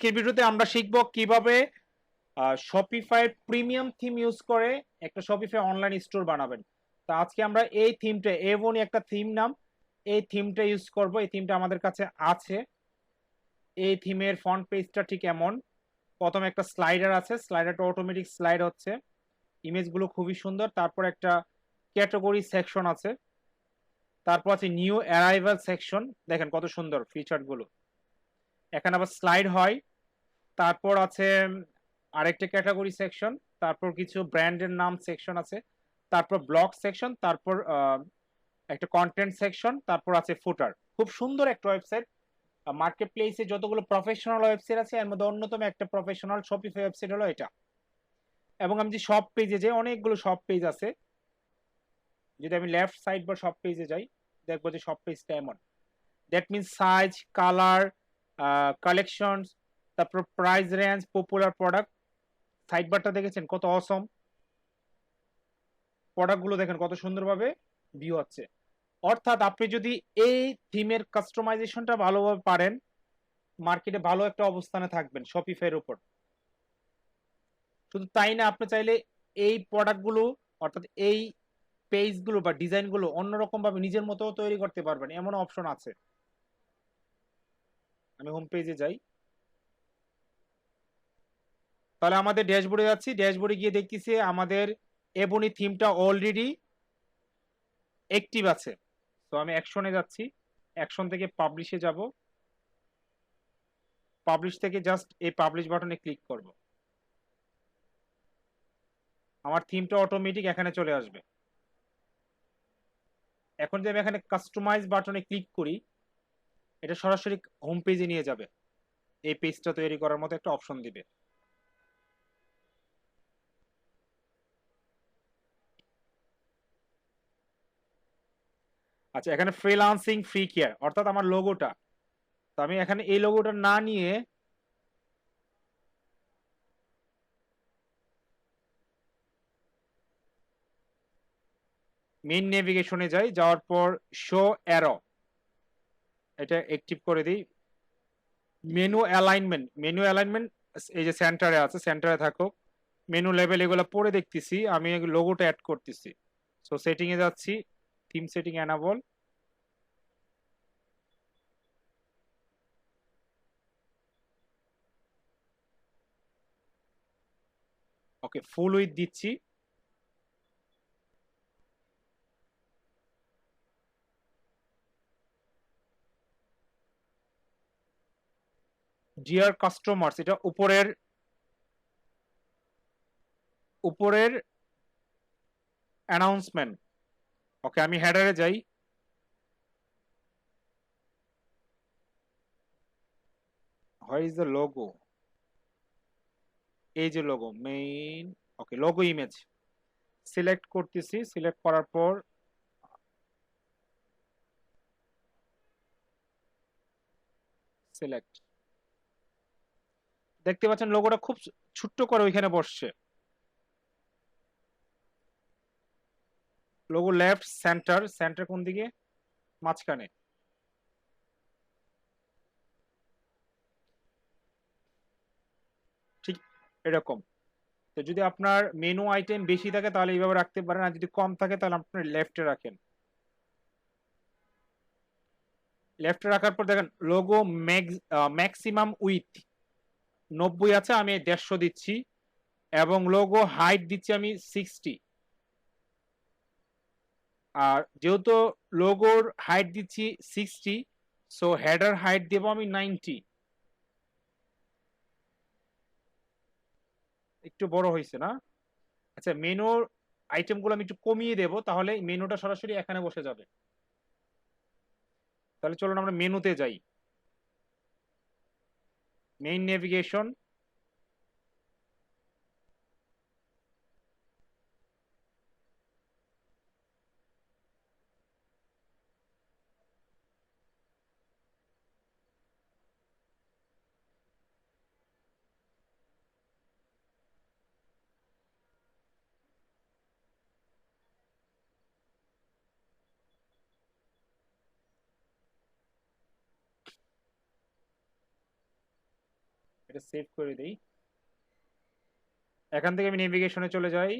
আজকের ভিডিওতে আমরা শিখব কিভাবে শপিফাই প্রিমিয়াম থিম ইউজ করে একটা শপিফাই অনলাইন স্টোর বানাবেন। তো আজকে আমরা এই থিমটা এভনি একটা থিম নাম, এই থিমটা ইউজ করব। এই থিমটা আমাদের কাছে আছে। এই থিমের ফন্ট পেজটা ঠিক এমন। প্রথমে একটা স্লাইডার আছে, স্লাইডারটা অটোমেটিক স্লাইড হচ্ছে, ইমেজগুলো খুবই সুন্দর। তারপর একটা ক্যাটাগরি সেকশন আছে, তারপর আছে নিউ অ্যারাইভাল সেকশন। দেখেন কত সুন্দর ফিচারগুলো, এখানে আবার স্লাইড হয়। তারপর আছে আরেকটা ক্যাটাগরি সেকশন, তারপর কিছু ব্র্যান্ডের নাম সেকশন আছে, তারপর ব্লগ সেকশন, তারপর একটা কন্টেন্ট সেকশন, তারপর আছে ফুটার। খুব সুন্দর একটা ওয়েবসাইট। মার্কেট প্লেসে যতগুলো প্রফেশনাল ওয়েবসাইট আছে এর মধ্যে অন্যতম একটা প্রফেশনাল শপিফাই ওয়েবসাইট হলো এটা। এবং আমি যে সব পেজে যাই, অনেকগুলো সব পেজ আছে। যদি আমি লেফট সাইড বা সব পেজে যাই, দেখবো যে সব পেজটা এমন। That means size, colour, collection, তারপর price range, popular product. Side বারটা দেখেছেন কত অসম, প্রোডাক্টগুলো দেখেন কত সুন্দরভাবে ভিউ হচ্ছে। অর্থাৎ আপনি যদি এই থিমের কাস্টমাইজেশনটা ভালোভাবে পারেন, মার্কেটে ভালো একটা অবস্থানে থাকবেন শপিফাইয়ের উপর। শুধু তাই না, আপনি চাইলে এই প্রোডাক্টগুলো অর্থাৎ এই পেজগুলো বা ডিজাইনগুলো অন্যরকম ভাবে নিজের মতো তৈরি করতে পারবেন, এমন অপশন আছে। আমি হোম পেজে যাই, তাহলে আমাদের ড্যাশবোর্ডে যাচ্ছি। ড্যাশবোর্ডে গিয়ে দেখতেছি আমাদের এবনি থিমটা অলরেডি অ্যাক্টিভ আছে। তো আমি অ্যাকশনে যাচ্ছি, অ্যাকশন থেকে পাবলিশে যাব, পাবলিশ থেকে জাস্ট এই পাবলিশ বাটনে ক্লিক করব। আমার থিমটা অটোমেটিক এখানে চলে আসবে। এখন যদি আমি এখানে কাস্টমাইজ বাটনে ক্লিক করি, এটা সরাসরি হোম পেজে নিয়ে যাবে। এই পেজটা তৈরি করার মতো একটা অপশন দিবে। আচ্ছা, এখানে ফ্রিল্যান্সিং ফ্রি কেয়ার অর্থাৎ আমার লোগোটা। তো আমি এখানে এই লোগোটা না নিয়ে মেইন নেভিগেশনে যাই, যাওয়ার পর শো অ্যারো, এটা অ্যাক্টিভ করে দিই। মেনু অ্যালাইনমেন্ট, মেনু অ্যালাইনমেন্ট এই যে সেন্টারে আছে, সেন্টারে থাকুক। মেনু লেভেল এগুলো পরে দেখতেছি, আমি লোগোটা অ্যাড করতেছি। সো সেটিং এ যাচ্ছি, theme setting enable. Okay, full with দিচ্ছি। ডিয়ার কাস্টমার্স, এটা উপরের উপরের অ্যানাউন্সমেন্ট। ওকে, আমি হেডারে যাই। Where is the logo? এই যে লোগো মেইন। ওকে, লোগো ইমেজ সিলেক্ট করতেছি। সিলেক্ট করার পর সিলেক্ট, দেখতে পাচ্ছেন লোগোটা খুব ছোট্ট করে ওইখানে বসছে। লোগো লেফট, সেন্টার, সেন্টার কোন দিকে? মাঝখানে। ঠিক এরকম। তো যদি আপনার মেনু আইটেম বেশি থাকে তাহলে এইভাবে রাখতে পারেন, আর যদি কম থাকে তাহলে আপনি লেফটে রাখেন। লেফটে রাখার পর দেখেন লোগো ম্যাক্সিমাম উইথ 90 আছে, আমি 150 দিচ্ছি। এবং লোগো হাইট দিচ্ছি আমি 60। আর যেহেতু লোগোর হাইট দিচ্ছি 60, সো হেডার হাইট দেবো আমি 90। একটু বড় হয়েছে না? আচ্ছা, মেনুর আইটেমগুলো আমি একটু কমিয়ে দেবো, তাহলে মেনুটা সরাসরি এখানে বসে যাবে। তাহলে চলুন আমরা মেনুতে যাই। মেইন নেভিগেশন, এটা সেভ করে দেই। এখান থেকে আমি নেভিগেশনে চলে যাই।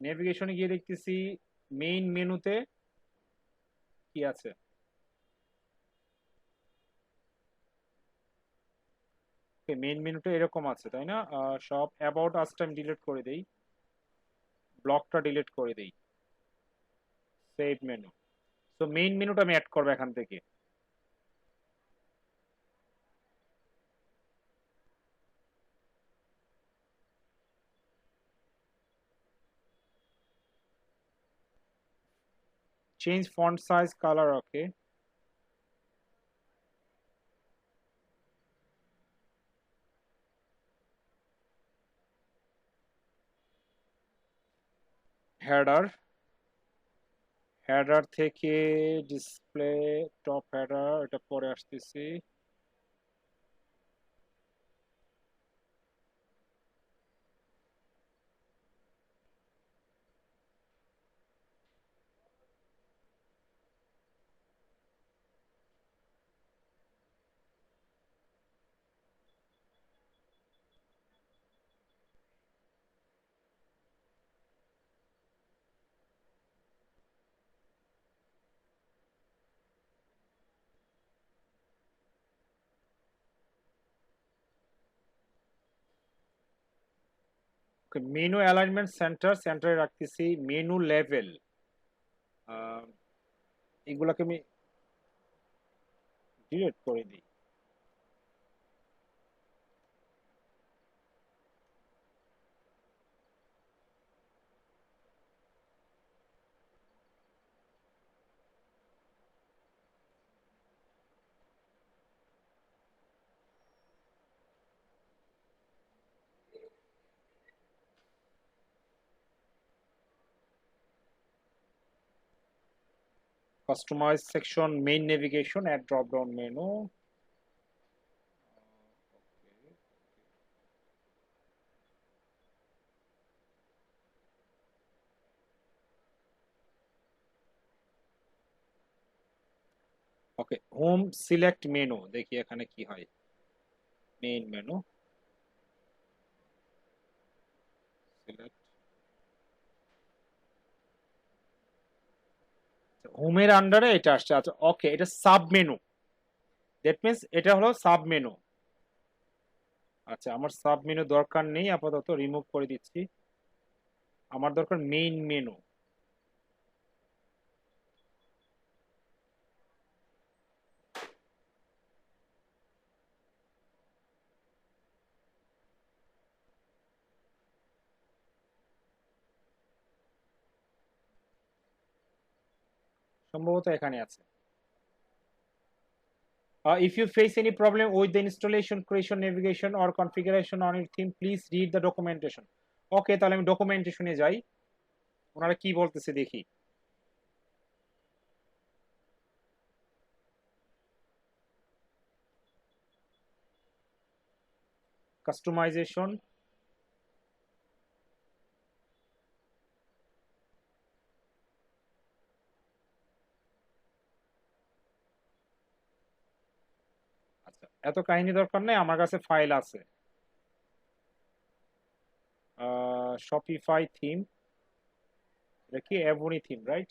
নেভিগেশনে গিয়ে দেখতেছি মেইন মেনুতে কি আছে। মেইন মেনুটা এরকম আছে তাই না? সব অ্যাবাউট আসটা আমি ডিলিট করে দেই, ব্লকটা ডিলিট করে দেই, সেভ মেনু। তো মেইন মেনুটা আমি অ্যাড করবো এখান থেকে। চেঞ্জ ফন্ট সাইজ কালার, ওকে। হেডার, হেডার থেকে ডিসপ্লে টপ হেডার, এটা পরে আসতেছি। মেনু অ্যালাইনমেন্ট সেন্টার, সেন্টারে রাখতেছি। মেনু লেভেল, এগুলাকে আমি ডিলিট করে দিই। Customize section, main navigation, add drop down menu. Okay, home select menu, দেখি এখানে কি হয়। মেইন মেনু সিলেক্ট, হোমের আন্ডারে এটা আসছে। আচ্ছা ওকে, এটা সাব মেনু, দ্যাট মিন্স এটা হলো সাব মেনু। আচ্ছা, আমার সাব মেনু দরকার নেই, আপাতত রিমুভ করে দিচ্ছি। আমার দরকার মেইন মেনু। সম্ভবত এখানে আছে। If you face any problem with the installation, creation, navigation or configuration on your theme, please read the documentation. ওকে, তাহলে আমি ডকুমেন্টেশনে যাই, ওনারা কি বলতেছে দেখি। কাস্টমাইজেশন, আচ্ছা এত কাহিনী দরকার নেই, আমার কাছে ফাইল আছে। শপিফাই থিম, এটা কি every theme right?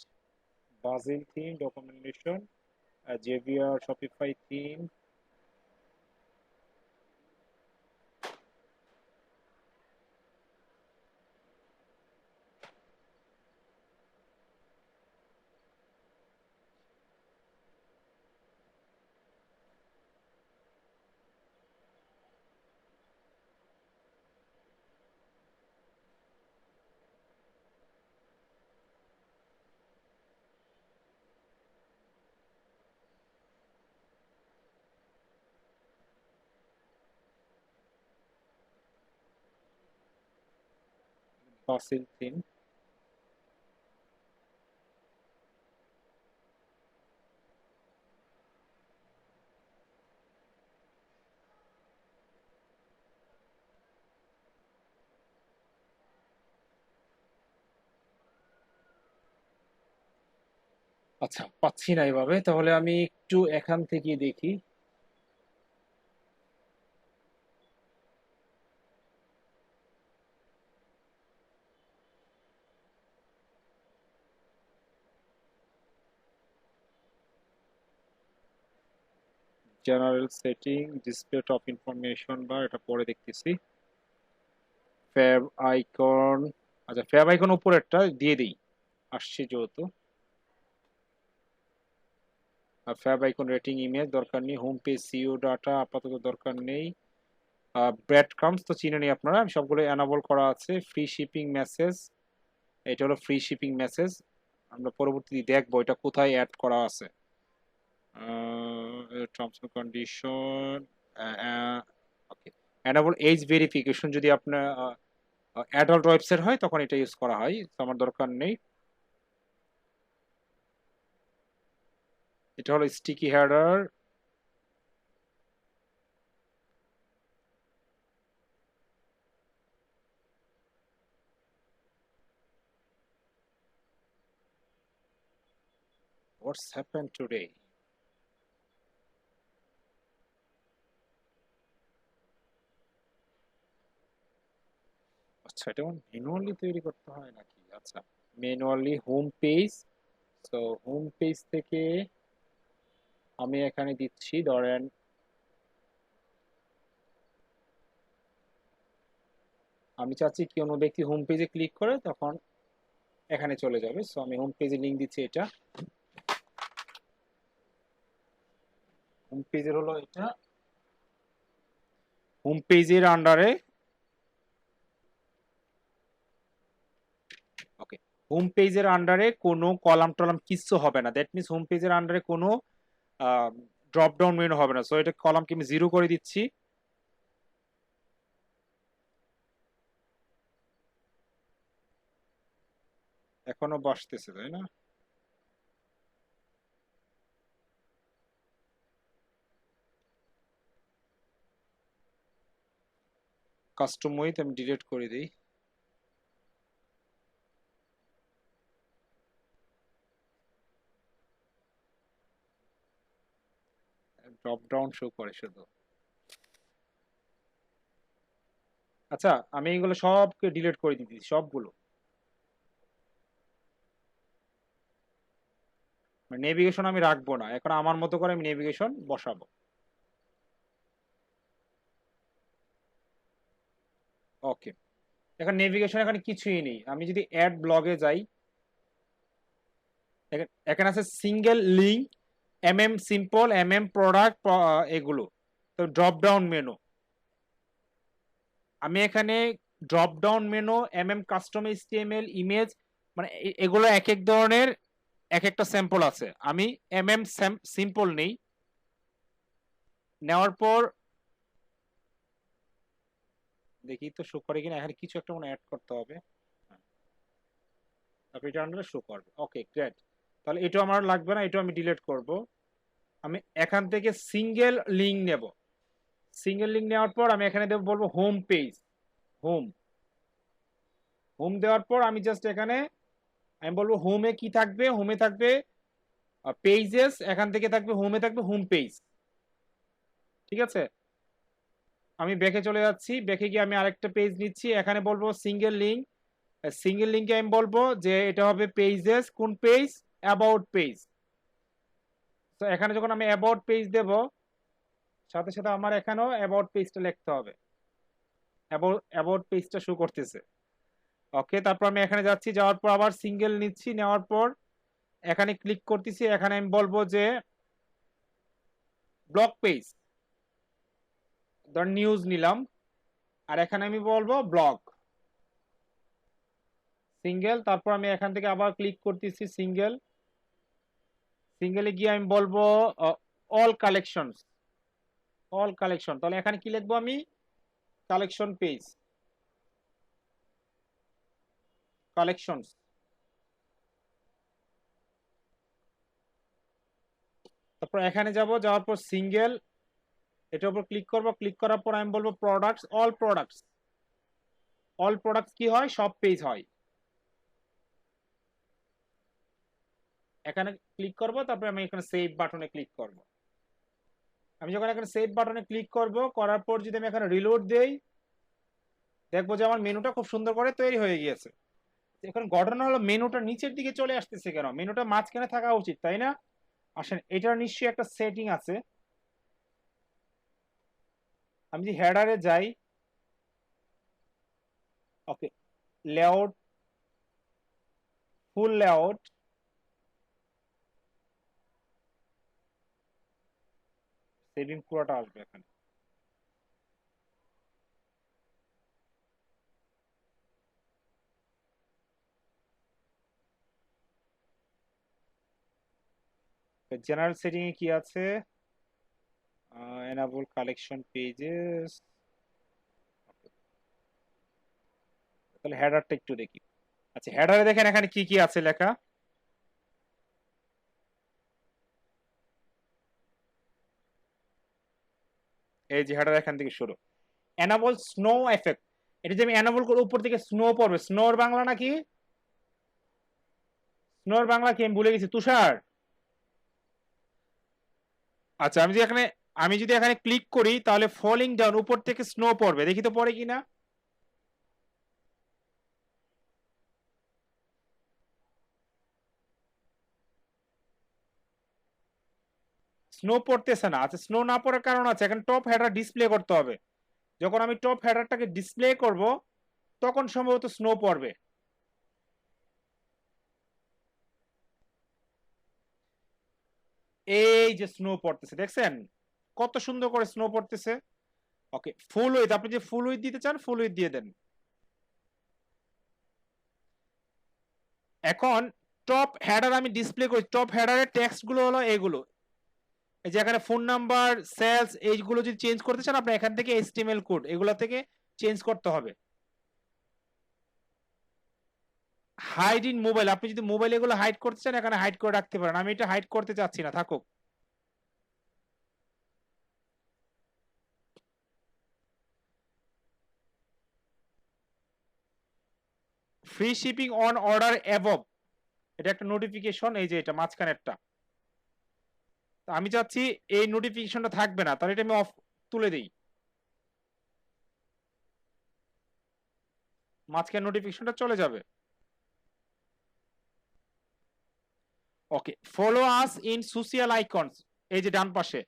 Basel theme, documentation, Xavier Shopify theme. Basel theme, আচ্ছা পাচ্ছি না এভাবে, তাহলে আমি একটু এখান থেকে দেখি। General setting, display top information bar, এটা পরে দেখতেছি। ফ্যাব আইকন, আচ্ছা ফ্যাব আইকন উপরেরটা দিয়ে দিই, আসছে যেহেতু। আর ফ্যাব আইকন রেটিং ইমেজ দরকার নেই, হোম পেজ সিইও ডাটা আপাতত দরকার নেই। ব্রেড ক্রাম্স তো চিনে নেই আপনারা, সবগুলো এনাবল করা আছে। ফ্রি শিপিং মেসেজ, এটা হলো ফ্রি শিপিং মেসেজ, আমরা পরবর্তীতে দেখবো এটা কোথায় অ্যাড করা আছে। Terms and condition, okay. Enable age verification যদি আপনার অ্যাডাল্ট ওয়েবসাইট হয় তখন এটা ইউজ করা হয়, তো আমার দরকার নেই। এটা হলো স্টিকি হেডার, হোয়াটস হ্যাপেন টুডে। আচ্ছা এটা ম্যানুয়ালি তৈরি করতে হয় নাকি? আচ্ছা, ম্যানুয়ালি হোম পেজ। তো হোম পেজ থেকে আমি এখানে দিচ্ছি, ধরেন আমি চাচ্ছি কোনো ব্যক্তি হোম পেজে ক্লিক করে তখন এখানে চলে যাবে, সো আমি হোম পেজে লিংক দিচ্ছি। এটা হোম পেজের হলো এটা, হোম পেজের আন্ডারে, ওকে, হোম পেজের আন্ডারে কোনো কলাম টলাম কিছু হবে না, দ্যাট মিনস হোম পেজের আন্ডারে কোনো ড্রপ ডাউন মেনু হবে না, সো এটা কলামকে আমি 0 করে দিচ্ছি। এখনো বসতেছে তাই না? কাস্টম উইথ আমি ডিলিট করে দিই। ড্রপ ডাউন শো করে শুধু। আচ্ছা আমি এগুলো সবকে ডিলিট করে দিচ্ছি, সবগুলো। নেভিগেশন আমি রাখবো না, এখন আমার মতো করে আমি নেভিগেশন বসাবো। ওকে, এখন নেভিগেশন এখানে কিছুই নেই। আমি যদি অ্যাড ব্লগে যাই, এখানে আছে সিঙ্গেল লিঙ্ক, সিম্পল, প্রোডাক্ট, এগুলো তো ড্রপ ডাউন মেনু। আমি এখানে drop down menu, custom HTML image, মানে এগুলো এক এক ধরনের এক একটা স্যাম্পল আছে। আমি সিম্পল নেই, নেওয়ার পর দেখি তো শো করে কিনা, এখানে কিছু একটা মনে অ্যাড করতে হবে। তারপর এটা আনলে শো করবে। ওকে গ্রেট, তাহলে এটা আমার লাগবে না, এটা আমি ডিলিট করব। আমি এখান থেকে সিঙ্গেল লিঙ্ক নেব। সিঙ্গেল লিঙ্ক নেওয়ার পর আমি এখানে দেব, বলবো হোম পেজ। হোম, হোম দেওয়ার পর আমি জাস্ট এখানে আমি বলবো হোমে কি থাকবে, হোমে থাকবে পেজেস, এখান থেকে থাকবে হোমে থাকবে হোম পেজ। ঠিক আছে, আমি ব্যাকে চলে যাচ্ছি, ব্যাকে গিয়ে আমি আরেকটা পেজ নিচ্ছি, এখানে বলবো সিঙ্গেল লিঙ্ক। সিঙ্গেল লিঙ্কে আমি বলবো যে এটা হবে পেজেস, কোন পেজ, অ্যাবাউট পেজ। তো এখানে যখন আমি অ্যাবাউট পেজ দেব, সাথে সাথে আমার এখানেও অ্যাবাউট পেজটা লিখতে হবে, অ্যাবাউট পেজটা শো করতেছে। ওকে, তারপর আমি এখানে যাচ্ছি, যাওয়ার পর আবার সিঙ্গেল নিচ্ছি, নেওয়ার পর এখানে ক্লিক করতেছি, এখানে আমি বলবো যে ব্লগ পেজ, ধর নিউজ নিলাম, আর এখানে আমি বলবো ব্লগ সিঙ্গেল। তারপর আমি এখান থেকে আবার ক্লিক করতেছি সিঙ্গেল, সিঙ্গেলে গিয়ে আমি বলবো অল কালেকশন, অল কালেকশন। তাহলে এখানে কি লিখবো আমি, কালেকশন পেজ, কালেকশন। তারপর এখানে যাব, যাওয়ার পর সিঙ্গেল, এটার উপর ক্লিক করব, ক্লিক করার পর আমি বলবো products, all products. All products কি হয়, সব পেজ হয়। এখানে ক্লিক করব, তারপরে আমি এখানে সেভ বাটনে ক্লিক করব। আমি যখন এখানে সেভ বাটনে ক্লিক করব, করার পর যদি আমি এখানে রিলোড দেই, দেখবো যে আমার মেনুটা খুব সুন্দর করে তৈরি হয়ে গিয়েছে। এখন ঘটনা হলো মেনুটা নিচের দিকে চলে আসতেছে কেন, মেনুটা মাঝখানে থাকা উচিত তাই না? আসেন, এটার নিশ্চয়ই একটা সেটিং আছে। আমি যদি হেডারে যাই, ওকে, লেআউট, ফুল লেআউট, সেভিং পুরোটা আসবে এখানে। জেনারেল সেটিং এ কি আছে? Enable collection pages. তাহলে হেডারটা একটু দেখি। আচ্ছা, হেডারে দেখেন এখানে কি কি আছে লেখা। এই যে হেডার এখান থেকে শুরু, এনাবল স্নো এফেক্ট। এটা যে আমি এনাবল করে উপর থেকে স্নো পড়বে, স্নোর বাংলা নাকি? স্নোর বাংলা কি আমি ভুলে গেছি, তুষার। আচ্ছা, আমি যদি এখানে ক্লিক করি তাহলে ফলিং ডাউন, উপর থেকে স্নো পড়বে, দেখি তো পড়ে কিনা। স্নো পড়তেছে না। আচ্ছা, স্নো না পড়ার কারণ আছে, এখন টপ হেডার ডিসপ্লে করতে হবে। যখন আমি টপ হেডারটাকে ডিসপ্লে করব তখন সম্ভবত স্নো পড়বে। এই যে স্নো পড়তেছে, দেখছেন কত সুন্দর করে স্নো পড়তেছে। ওকে, ফুল উইথ, আপনি যে ফুল উইথ দিতে চান ফুল উইথ দিয়ে দেন। এখন টপ হেডার আমি ডিসপ্লে করি, টপ হেডারের টেক্সট গুলো হলো এগুলো। এই যে এখানে ফোন নাম্বার, সেলস, এইগুলো যদি চেঞ্জ করতে চান আপনি এখান থেকে এইচটিএমএল কোড এগুলো থেকে চেঞ্জ করতে হবে। হাইড ইন মোবাইল, আপনি যদি মোবাইল এগুলো হাইড করতে চান এখানে হাইড করে রাখতে পারেন। আমি এটা হাইড করতে চাচ্ছি না, থাকুক। Free shipping on order above, এটা একটা নোটিফিকেশন, এই যে এটা মাঝখানেরটা। আমি চাচ্ছি এই নোটিফিকেশনটা থাকবে না, তাহলে এটা আমি অফ তুলে দিই। মাঝখানে নোটিফিকেশনটা চলে যাবে। Okay, follow us in social icons, এই যে ডান পাশে,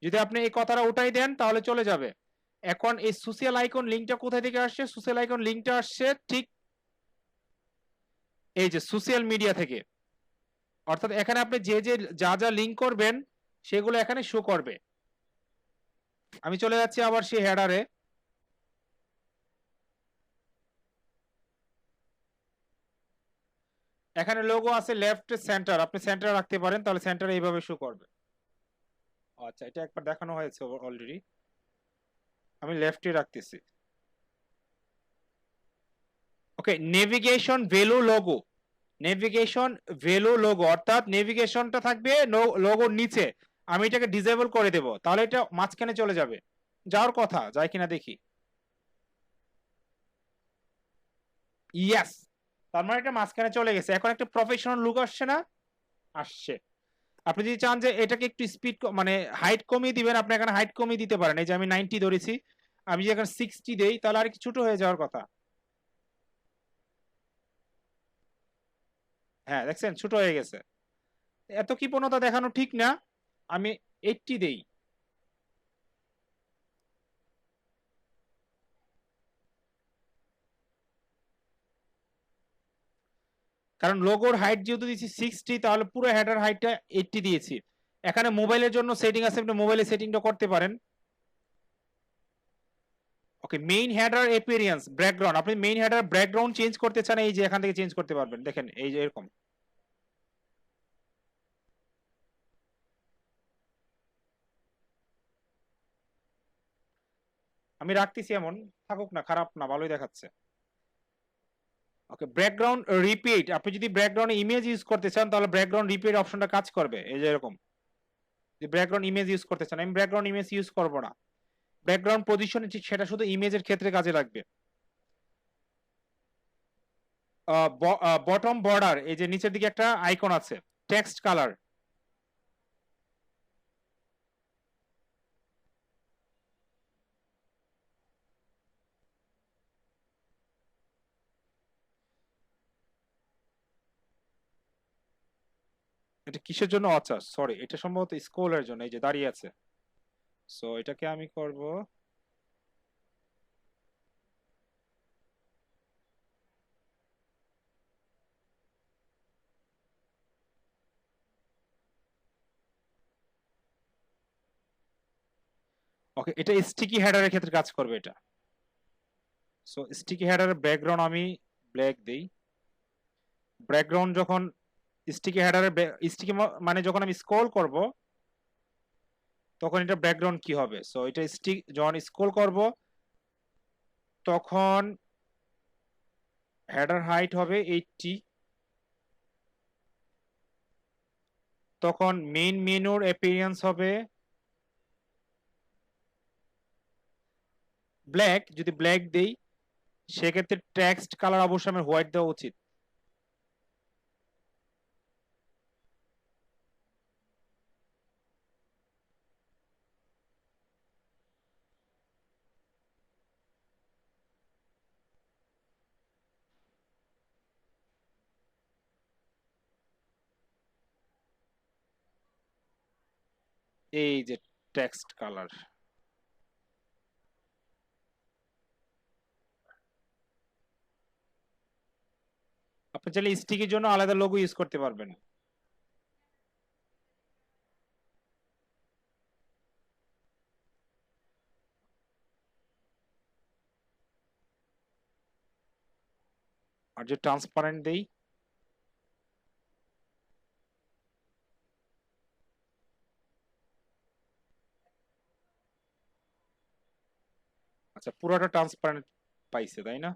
যদি আপনি এই কথাটা ওটাই দেন তাহলে চলে যাবে। এখন এই সোশিয়াল আইকন লিঙ্কটা কোথায় থেকে আসছে? সোশিয়াল আইকন লিঙ্কটা আসছে ঠিক এই যে সোশ্যাল মিডিয়া থেকে। অর্থাৎ এখানে আপনি যে যে যা যা লিঙ্ক করবেন সেগুলো এখানে শো করবে। আমি চলে যাচ্ছি আবার সেই হেডারে। এখানে লোগো আছে লেফট সেন্টার, আপনি সেন্টার রাখতে পারেন, তাহলে সেন্টার এইভাবে শো করবে। আচ্ছা, এটা একবার দেখানো হয়েছে অলরেডি, আমি লেফটে রাখতেছি। Okay, navigation value logo, navigation value logo, অর্থাৎ নেভিগেশনটা থাকবে লোগোর নিচে। আমি এটাকে ডিসেবল করে দেব, তাহলে এটা মাঝখানে চলে যাবে। যাওয়ার কথা, যায় কিনা দেখি। ইয়াস, তার মানে এটা মাঝখানে চলে গেছে। এখন একটা প্রফেশনাল লুক আসছে না? আসছে। আপনি যদি চান যে এটাকে একটু স্পিড মানে হাইট কমিয়ে দিবেন, আপনি এখানে হাইট কমিয়ে দিতে পারেন। এই যে আমি 90 ধরেছি, আমি যদি এখানে 60 দেই তাহলে আর কি ছোট হয়ে যাওয়ার কথা। হ্যাঁ, দেখছেন ছোট হয়ে গেছে। এত কৃপণতা দেখানো ঠিক না। আমি 80 দেই। কারণ লোগোর হাইট যেহেতু দিয়েছি 60, তাহলে পুরো হেডার হাইটটা 80 দিয়েছি। এখানে মোবাইলের জন্য সেটিং আছে, আপনি মোবাইলে সেটিংটা করতে পারেন। ওকে, মেইন হেডার অ্যাপিয়ারেন্স ব্যাকগ্রাউন্ড, আপনি মেইন হেডার ব্যাকগ্রাউন্ড চেঞ্জ করতে চান, এই যে এখান থেকে চেঞ্জ করতে পারবেন, দেখেন এই যে এরকম। আমি রাখতেছি এমন, থাকুক না, খারাপ না, ভালোই দেখাচ্ছে। ওকে, ব্যাকগ্রাউন্ড রিপিট, আপনি যদি ব্যাকগ্রাউন্ড ইমেজ ইউজ করতে চান তাহলে ব্যাকগ্রাউন্ড রিপিট অপশনটা কাজ করবে, এই যে এরকম। যে ব্যাকগ্রাউন্ড ইমেজ ইউজ করতে চান, আমি ব্যাকগ্রাউন্ড ইমেজ ইউজ করব না। ব্যাকগ্রাউন্ড পজিশন ঠিক সেটা শুধু ইমেজের ক্ষেত্রে কাজে লাগবে। বটম বর্ডার, এই যে নিচের দিকে একটা আইকন আছে, টেক্সট কালার। এটা কিসের জন্য? আচ্ছা সরি, এটা সম্ভবত স্ক্রলের জন্য, এই যে দাঁড়িয়ে আছে। সো এটাকে আমি করব ওকে, এটা স্টিকি হেডারের ক্ষেত্রে কাজ করবে এটা। সো স্টিকি হেডারের ব্যাকগ্রাউন্ড আমি ব্ল্যাক দেই। ব্যাকগ্রাউন্ড যখন স্টিকি হেডারের স্টিকি মানে যখন আমি স্ক্রল করব তখন এটা ব্যাকগ্রাউন্ড কি হবে? সো এটা স্টিক যখন স্ক্রল করব তখন হেডার হাইট হবে 80। তখন মেইন মেনুর অ্যাপিয়ারেন্স হবে ব্ল্যাক। যদি ব্ল্যাক দেই সেক্ষেত্রে টেক্সট কালার অবশ্যই আমার হোয়াইট দেওয়া উচিত। এই যে টেক্সট কালার। আপনি চাইলে স্টিকের জন্য আলাদা লোগো ইউজ করতে পারবেন। আর যে ট্রান্সপারেন্ট দেই আচ্ছা, পুরোটা ট্রান্সপারেন্ট পাইছে তাই না?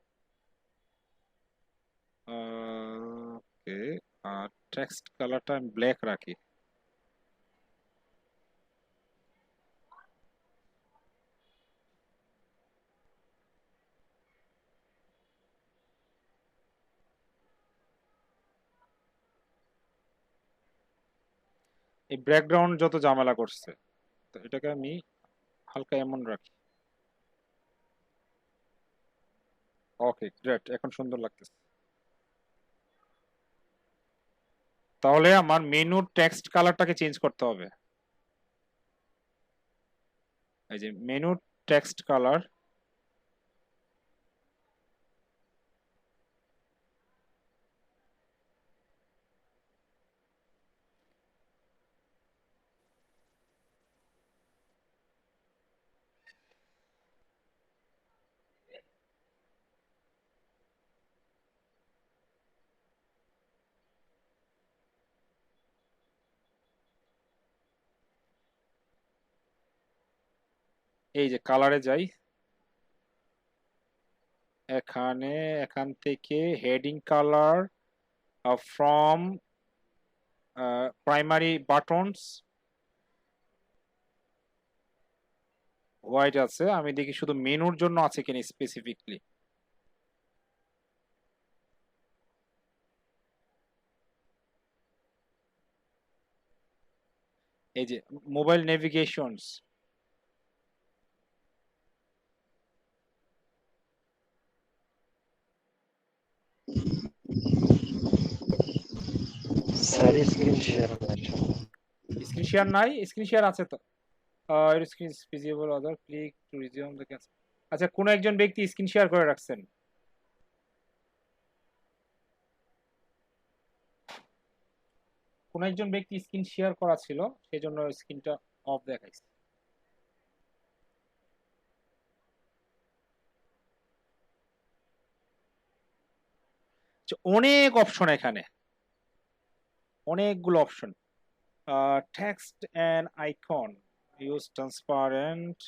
ওকে, আর টেক্সট কালারটা আমি ব্ল্যাক রাখি। এই ব্যাকগ্রাউন্ড যত ঝামেলা করছে, তো এটাকে আমি হালকা এমন রাখি। ওকে গ্রেট, এখন সুন্দর লাগতেছে। তাহলে আমার মেনুর টেক্সট কালারটাকে চেঞ্জ করতে হবে। এই যে মেনুর টেক্সট কালার, এই যে কালারে যাই, এখানে এখান থেকে heading colour from primary buttons white আছে। আমি দেখি শুধু মেনুর জন্য আছে কিনা স্পেসিফিকলি। এই যে মোবাইল নেভিগেশনস, স্যার স্ক্রিন শেয়ার নাই। স্ক্রিন শেয়ার নাই? স্ক্রিন শেয়ার আছে তো। Screen visible other click to resume the cancel. আচ্ছা, কোন একজন ব্যক্তি স্ক্রিন শেয়ার করে রাখছেন। কোন একজন ব্যক্তি স্ক্রিন শেয়ার করা ছিল, সেজন্য স্ক্রিনটা অফ দেখাইছে। আচ্ছা, অনেক অপশন এখানে, অনেকগুলো option. Text and icon use transparent,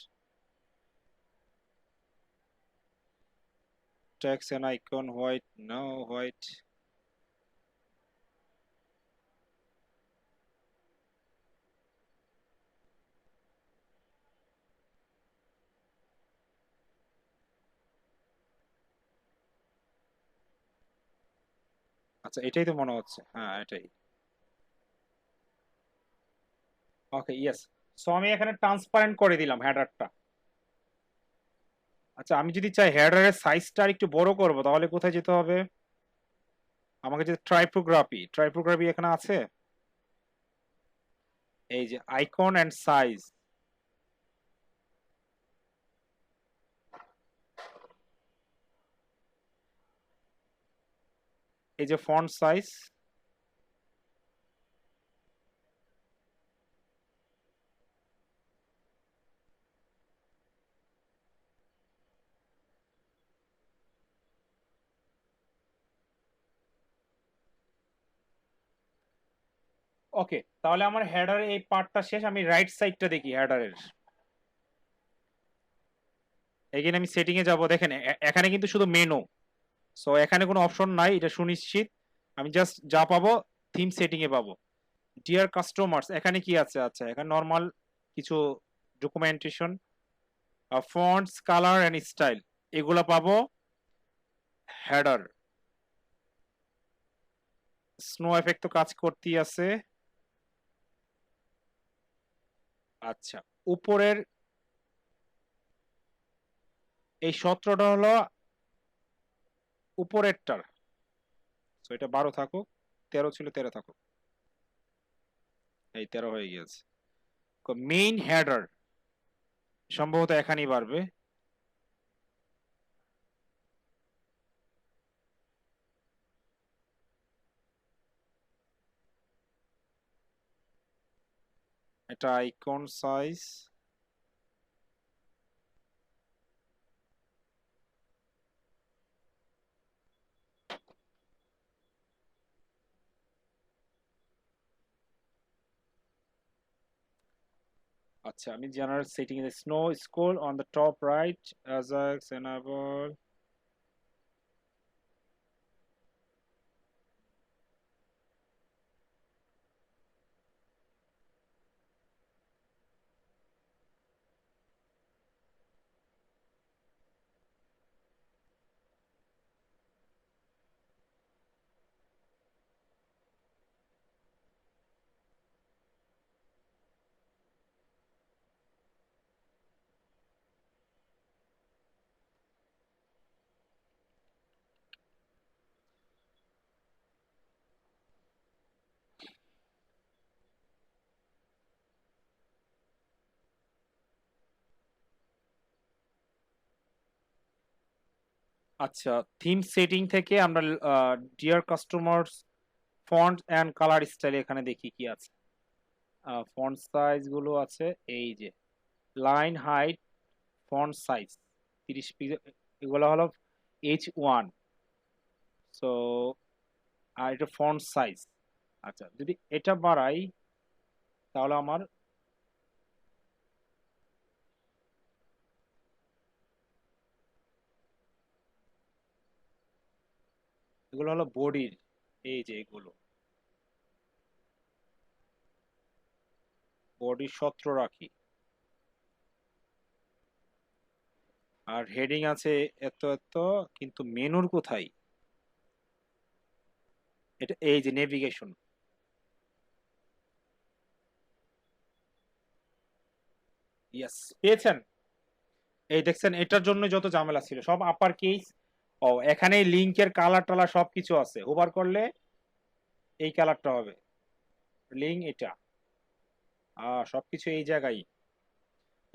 text and icon white, no white. আচ্ছা, এটাই তো মনে হচ্ছে, হ্যাঁ এটাই। Okay yes. সো আমি এখানে ট্রান্সপারেন্ট করে দিলাম হেডারটা। আচ্ছা, আমি যদি চাই হেডারের সাইজটা একটু বড় করব তাহলে কোথায় যেতে হবে? আমাকে যে ট্রাইপোগ্রাফি, ট্রাইপোগ্রাফি এখানে আছে। এই যে আইকন এন্ড সাইজ, এই যে ফন্ট সাইজ, ওকে, তাহলে আমার হেডারের এই পার্টটা শেষ। আমি রাইট সাইডটা দেখি হেডারের। এখানে আমি সেটিং এ যাব, দেখেন এখানে কিন্তু শুধু মেনু, সো এখানে কোনো অপশন নাই, এটা সুনিশ্চিত। আমি জাস্ট যা পাবো থিম সেটিং এ পাবো। ডিয়ার কাস্টমার্স, এখানে কি আছে? আচ্ছা, এখানে নর্মাল কিছু documentation, fonts, colour and style, এগুলা পাবো। হেডার, স্নো এফেক্ট তো কাজ করতেই আছে। আচ্ছা, উপরের এই 17টা হলো উপরেরটার, তো এটা 12 থাকুক, 13 ছিল 13 থাকুক, এই 13 হয়ে গিয়েছে। মেইন হেডার সম্ভবত এখানেই বাড়বে। এটা আইকন সাইজ, আচ্ছা আমি জেনারেল সেটিং এ snow score on the top right, Ajax enable. আচ্ছা, থিম সেটিং থেকে আমরা dear customers font and colour style এখানে দেখি কি আছে। ফন্ট সাইজ গুলো আছে, এই যে line height, font size 30 pixel, এগুলো হলো H1। সো আর এটা ফন্ট সাইজ। আচ্ছা, যদি এটা বাড়াই তাহলে আমার এগুলো হলো বডির, এই যে এগুলো বডি 17 রাখি। আর হেডিং আছে এত এত, কিন্তু মেনুর কোথায়? এটা এই যে নেভিগেশন, ইয়েস পেয়েছেন। এই দেখছেন, এটার জন্য যত ঝামেলা ছিল সব আপার কেস। ও, এখানে লিংকের কালার টালার সবকিছু আছে, ওভার করলে এই কালারটা হবে লিঙ্ক, এটা সবকিছু এই জায়গায়।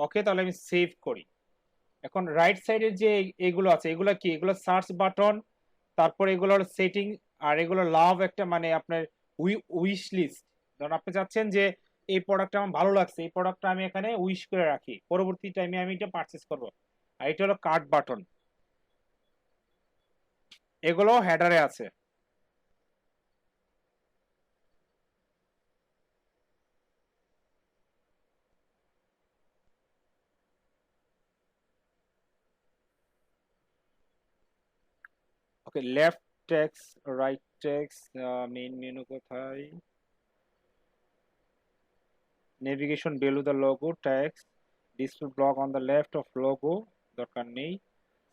ওকে, তাহলে আমি সেভ করি। এখন রাইট সাইডের যে এগুলো আছে, এগুলো কি? এগুলো সার্চ বাটন, তারপর এগুলো সেটিং, আর এগুলো লাভ একটা মানে আপনার উইশ লিস্ট। ধরুন আপনি চাচ্ছেন যে এই প্রোডাক্টটা আমার ভালো লাগছে, এই প্রোডাক্টটা আমি এখানে উইশ করে রাখি, পরবর্তী টাইমে আমি এটা পারচেস করব। আর এটা হলো কার্ট বাটন, এগুলো হেডারে আছে। Okay, left text, right text, main menu কোথায়? Navigation below the logo text, display block on the left of logo, দরকার নেই।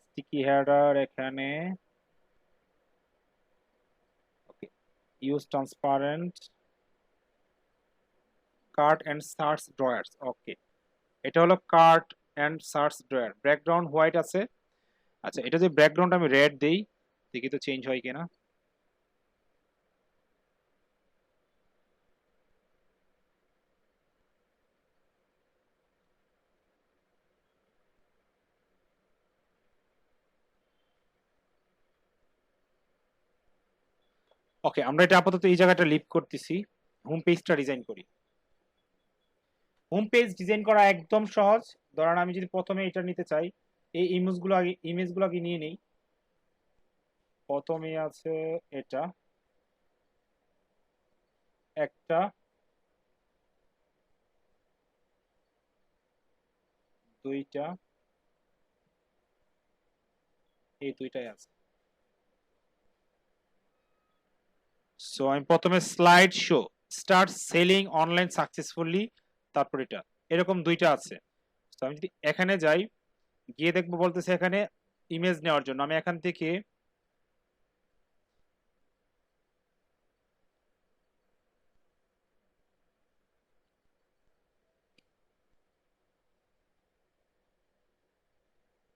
স্টিকি হেডার এখানে, okay. Use transparent, cart and search drawers, okay. এটা হলো cart and search drawer, background white আছে। আচ্ছা, এটা যদি ব্যাকগ্রাউন্ড আমি রেড দেই, দেখি তো চেঞ্জ হয় কিনা। ওকে, আমরা এটা আপাতত এই জায়গাটা লিভ করতেছি। হোম পেজটা ডিজাইন করি। হোম পেজ ডিজাইন করা একদম সহজ। ধরেন আমি যদি প্রথমে এটা নিতে চাই, এই ইমেজগুলো আগে নিয়ে নেই। প্রথমে আছে এটা একটা, দুইটা, এই দুইটাই আছে। সো আমি প্রথমে slide show start selling online successfully, তারপর এটা এরকম দুইটা আছে। তো আমি যদি এখানে যাই, গিয়ে দেখবো বলতেছে এখানে ইমেজ নেওয়ার জন্য। আমি এখান থেকে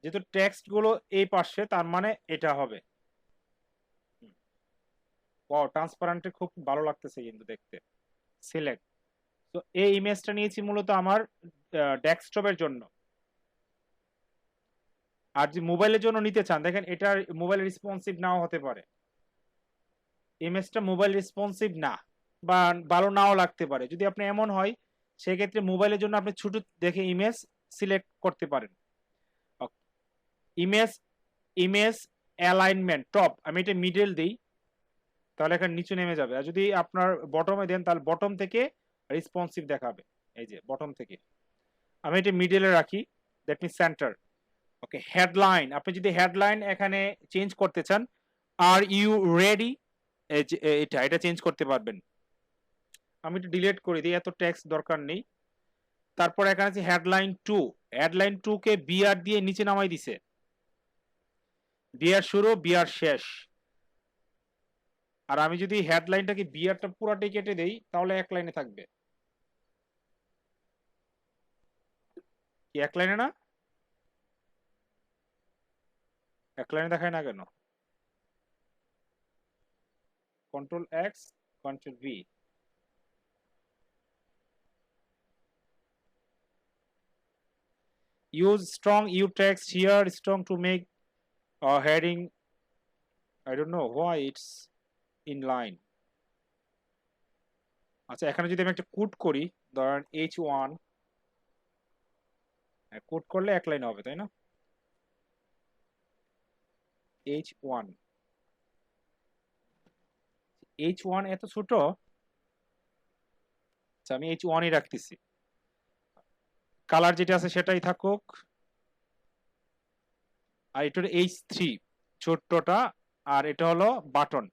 যেহেতু টেক্সট গুলো এই পাশে, তার মানে এটা হবে। ওয়াও, ট্রান্সপারেন্ট খুব ভালো লাগতেছে কিন্তু দেখতে। সিলেক্ট। তো এই ইমেজটা নিয়েছি মূলত আমার ডেস্কটপের জন্য। আর যে মোবাইলের জন্য নিতে চান, দেখেন এটা মোবাইল রেসপন্সিভ নাও হতে পারে, ইমেজটা মোবাইল রেসপন্সিভ না, বা ভালো নাও লাগতে পারে। যদি আপনি এমন হয়, সেক্ষেত্রে মোবাইলের জন্য আপনি ছোট দেখে ইমেজ সিলেক্ট করতে পারেন। ইমেজ ইমেজ অ্যালাইনমেন্ট টপ, আমি এটা মিডল দিই, তাহলে এখানে নিচে নেমে যাবে। আর যদি আপনার বটমে দেন, তাহলে বটম থেকে রেসপন্সিভ দেখাবে। এই যে বটম থেকে, আমি এটা মিডলে রাখি, that means centre. Okay, headline, আপনি যদি হেডলাইন এখানে চেঞ্জ করতে চান, আর ইউ রেডি, এটা চেঞ্জ করতে পারবেন। আমি এটা ডিলিট করে দিই, এত টেক্সট দরকার নেই। তারপর এখানে আছে হেডলাইন 2, হেডলাইন 2 কে বিআর দিয়ে নিচে নামাই দিছে, বিআর শুরু বিআর শেষ। আর আমি যদি হেডলাইনটাকে বিআরটা পুরাটাই কেটে দেই, তাহলে এক লাইনে থাকবে। কি এক লাইনে না? এক লাইনে দেখায় না কেন? Control x, control V. Use strong U text here, strong to make heading. I don't know why it's in line. আচ্ছা, এখানে যদি আমি একটা কোড করি, ধরেন H1, কোড করলে এক লাইন হবে, তাই না? H1, H1 এত ছোট। আচ্ছা, আমি H1 ই রাখতেছি, কালার যেটা আছে সেটাই থাকুক। আর এটা H3 ছোট্টটা, আর এটা হলো বাটন,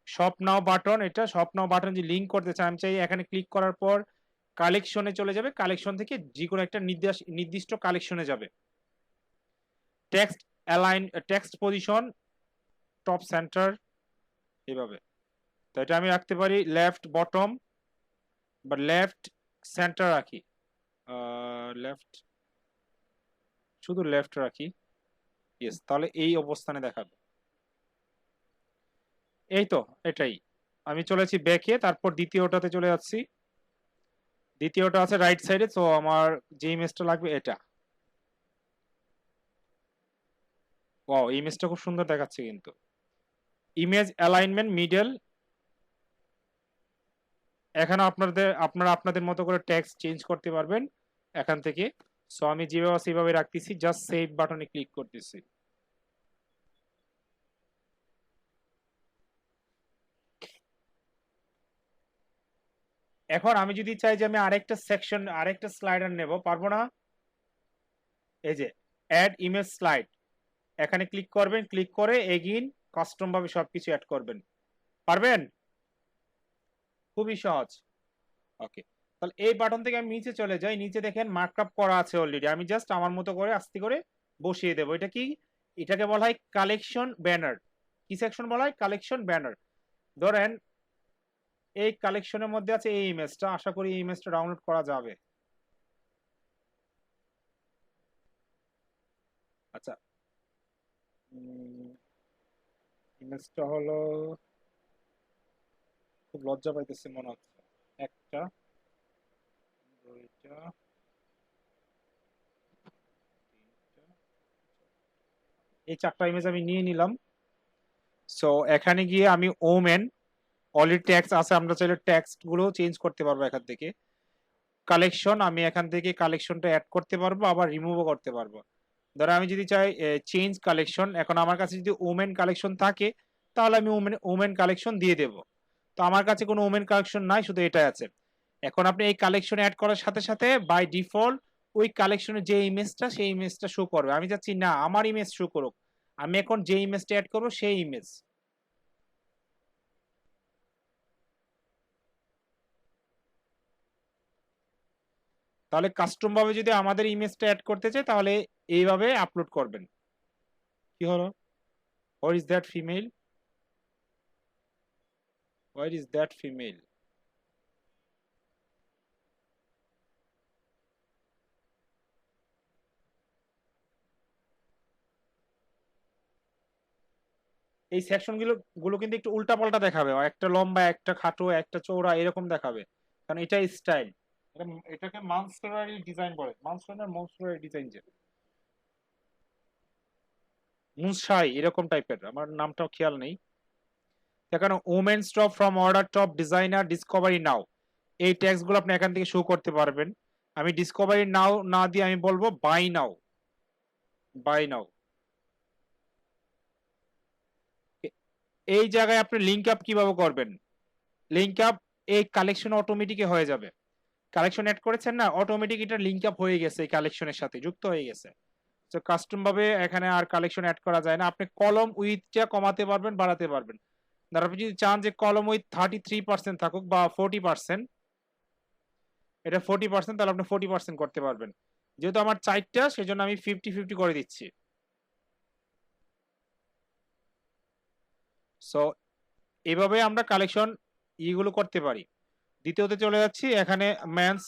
শপ নাও বাটন। এটা শপ নাও বাটন যে লিংক করতে চাই, আমি চাই এখানে ক্লিক করার পর কালেকশনে চলে যাবে, কালেকশন থেকে যে কোনো একটা নির্দিষ্ট কালেকশনে যাবে। Text align, text position top centre, এভাবে। তো এটা আমি রাখতে পারি লেফট বটম, বা লেফট সেন্টার রাখি, লেফট, শুধু লেফট রাখি। ইয়েস, তাহলে এই অবস্থানে দেখাবে। এই তো, এটাই। আমি চলেছি ব্যাকে, তারপর দ্বিতীয়টাতে চলে যাচ্ছি। দ্বিতীয়টা আছে রাইট সাইডে, তো আমার যে ইমেজটা লাগবে এটা। ওয়াও, ইমেজটা খুব সুন্দর দেখাচ্ছে কিন্তু। ইমেজ অ্যালাইনমেন্ট মিডল, এখানে আপনারা আপনাদের মতো করে টেক্সট চেঞ্জ করতে পারবেন এখান থেকে। সো আমি যেভাবে সেভাবে রাখতেছি, জাস্ট সেভ বাটনে ক্লিক করতেছি। এখন আমি যদি চাই যে আমি আরেকটা সেকশন, আরেকটা স্লাইডার নেব, পারবো না? এই যে অ্যাড ইমেজ স্লাইড, এখানে ক্লিক করবেন, ক্লিক করে এগেইন কাস্টম ভাবে সবকিছু অ্যাড করবেন। পারবেন? খুবই সহজ। ওকে, তাহলে এই বাটন থেকে আমি নিচে চলে যাই, নিচে দেখেন মার্কআপ করা আছে অলরেডি, আমি জাস্ট আমার মতো করে আস্তে করে বসিয়ে দেবো। এটা কি? এটাকে বলা হয় কালেকশন ব্যানার। কি সেকশন বলা হয়? Collection banner. ধরেন এই কালেকশনের মধ্যে আছে এই ইমেজটা, আশা করি এই ইমেজটা ডাউনলোড করা যাবে। আচ্ছা, ইমেজটা হলো, খুব লজ্জা পাইতেছে মনে হচ্ছে। একটা, দুইটা, তিনটা, এই চারটা ইমেজ আমি নিয়ে নিলাম। সো এখানে গিয়ে আমি ওমেন, অলরেডি ট্যাক্স আছে, আমরা চাইলে ট্যাক্স গুলো চেঞ্জ করতে পারবো এখান থেকে। কালেকশন, আমি এখান থেকে কালেকশনটা অ্যাড করতে পারবো, আবার রিমুভও করতে পারবো। ধরো আমি যদি চাই চেঞ্জ কালেকশন, এখন আমার কাছে যদি ওমেন কালেকশন থাকে, তাহলে আমি ওমেন কালেকশন দিয়ে দেব। তো আমার কাছে কোনো ওমেন কালেকশন নাই, শুধু এটাই আছে। এখন আপনি এই কালেকশন অ্যাড করার সাথে সাথে বাই ডিফল্ট ওই কালেকশনে যে ইমেজটা সেই ইমেজটা শো করবে। আমি চাচ্ছি না আমার ইমেজ শো করুক, আমি এখন যে ইমেজটা অ্যাড করবো সেই ইমেজ। তাহলে কাস্টম ভাবে যদি আমাদের ইমেজটা অ্যাড করতে চাই তাহলে এইভাবে আপলোড করবেন। কি হলো? Where is that female? Where is that female? এই সেকশন গুলো কিন্তু একটু উল্টা পাল্টা দেখাবে, একটা লম্বা একটা খাটো একটা চৌড়া এরকম দেখাবে, কারণ এটা স্টাইল। এটাকে মানস্টারি ডিজাইন বলে, মনস্টারি ডিজাইন, যে মুনশাই এরকম টাইপের, আমার নামটাও খেয়াল নেই। এখানে women stop from order top designer discovery now, এই ট্যাক্স গুলো আপনি এখান থেকে শো করতে পারবেন। আমি ডিসকভারি নাও না দিয়ে আমি বলবো বাই নাও, বাই নাও। এই জায়গায় আপনি লিঙ্ক আপ কিভাবে করবেন? লিঙ্ক আপ এই কালেকশন অটোমেটিক হয়ে যাবে। কালেকশন অ্যাড করেছেন না, অটোমেটিক এটা লিঙ্ক আপ হয়ে গেছে, এই কালেকশনের সাথে যুক্ত হয়ে গেছে। তো কাস্টম ভাবে এখানে আর কালেকশন অ্যাড করা যায় না। আপনি কলম উইথটা কমাতে পারবেন, বাড়াতে পারবেন। ধর আপনি যদি চান যে কলম উইথ 33% থাকুক বা 40%, এটা 40%, তাহলে আপনি 40% করতে পারবেন। যেহেতু আমার 4টা সেজন্য আমি 50-50 করে দিচ্ছি। সো এইভাবে আমরা কালেকশন ইগুলো করতে পারি। দ্বিতীয়তে চলে যাচ্ছি, এখানে মেন্স,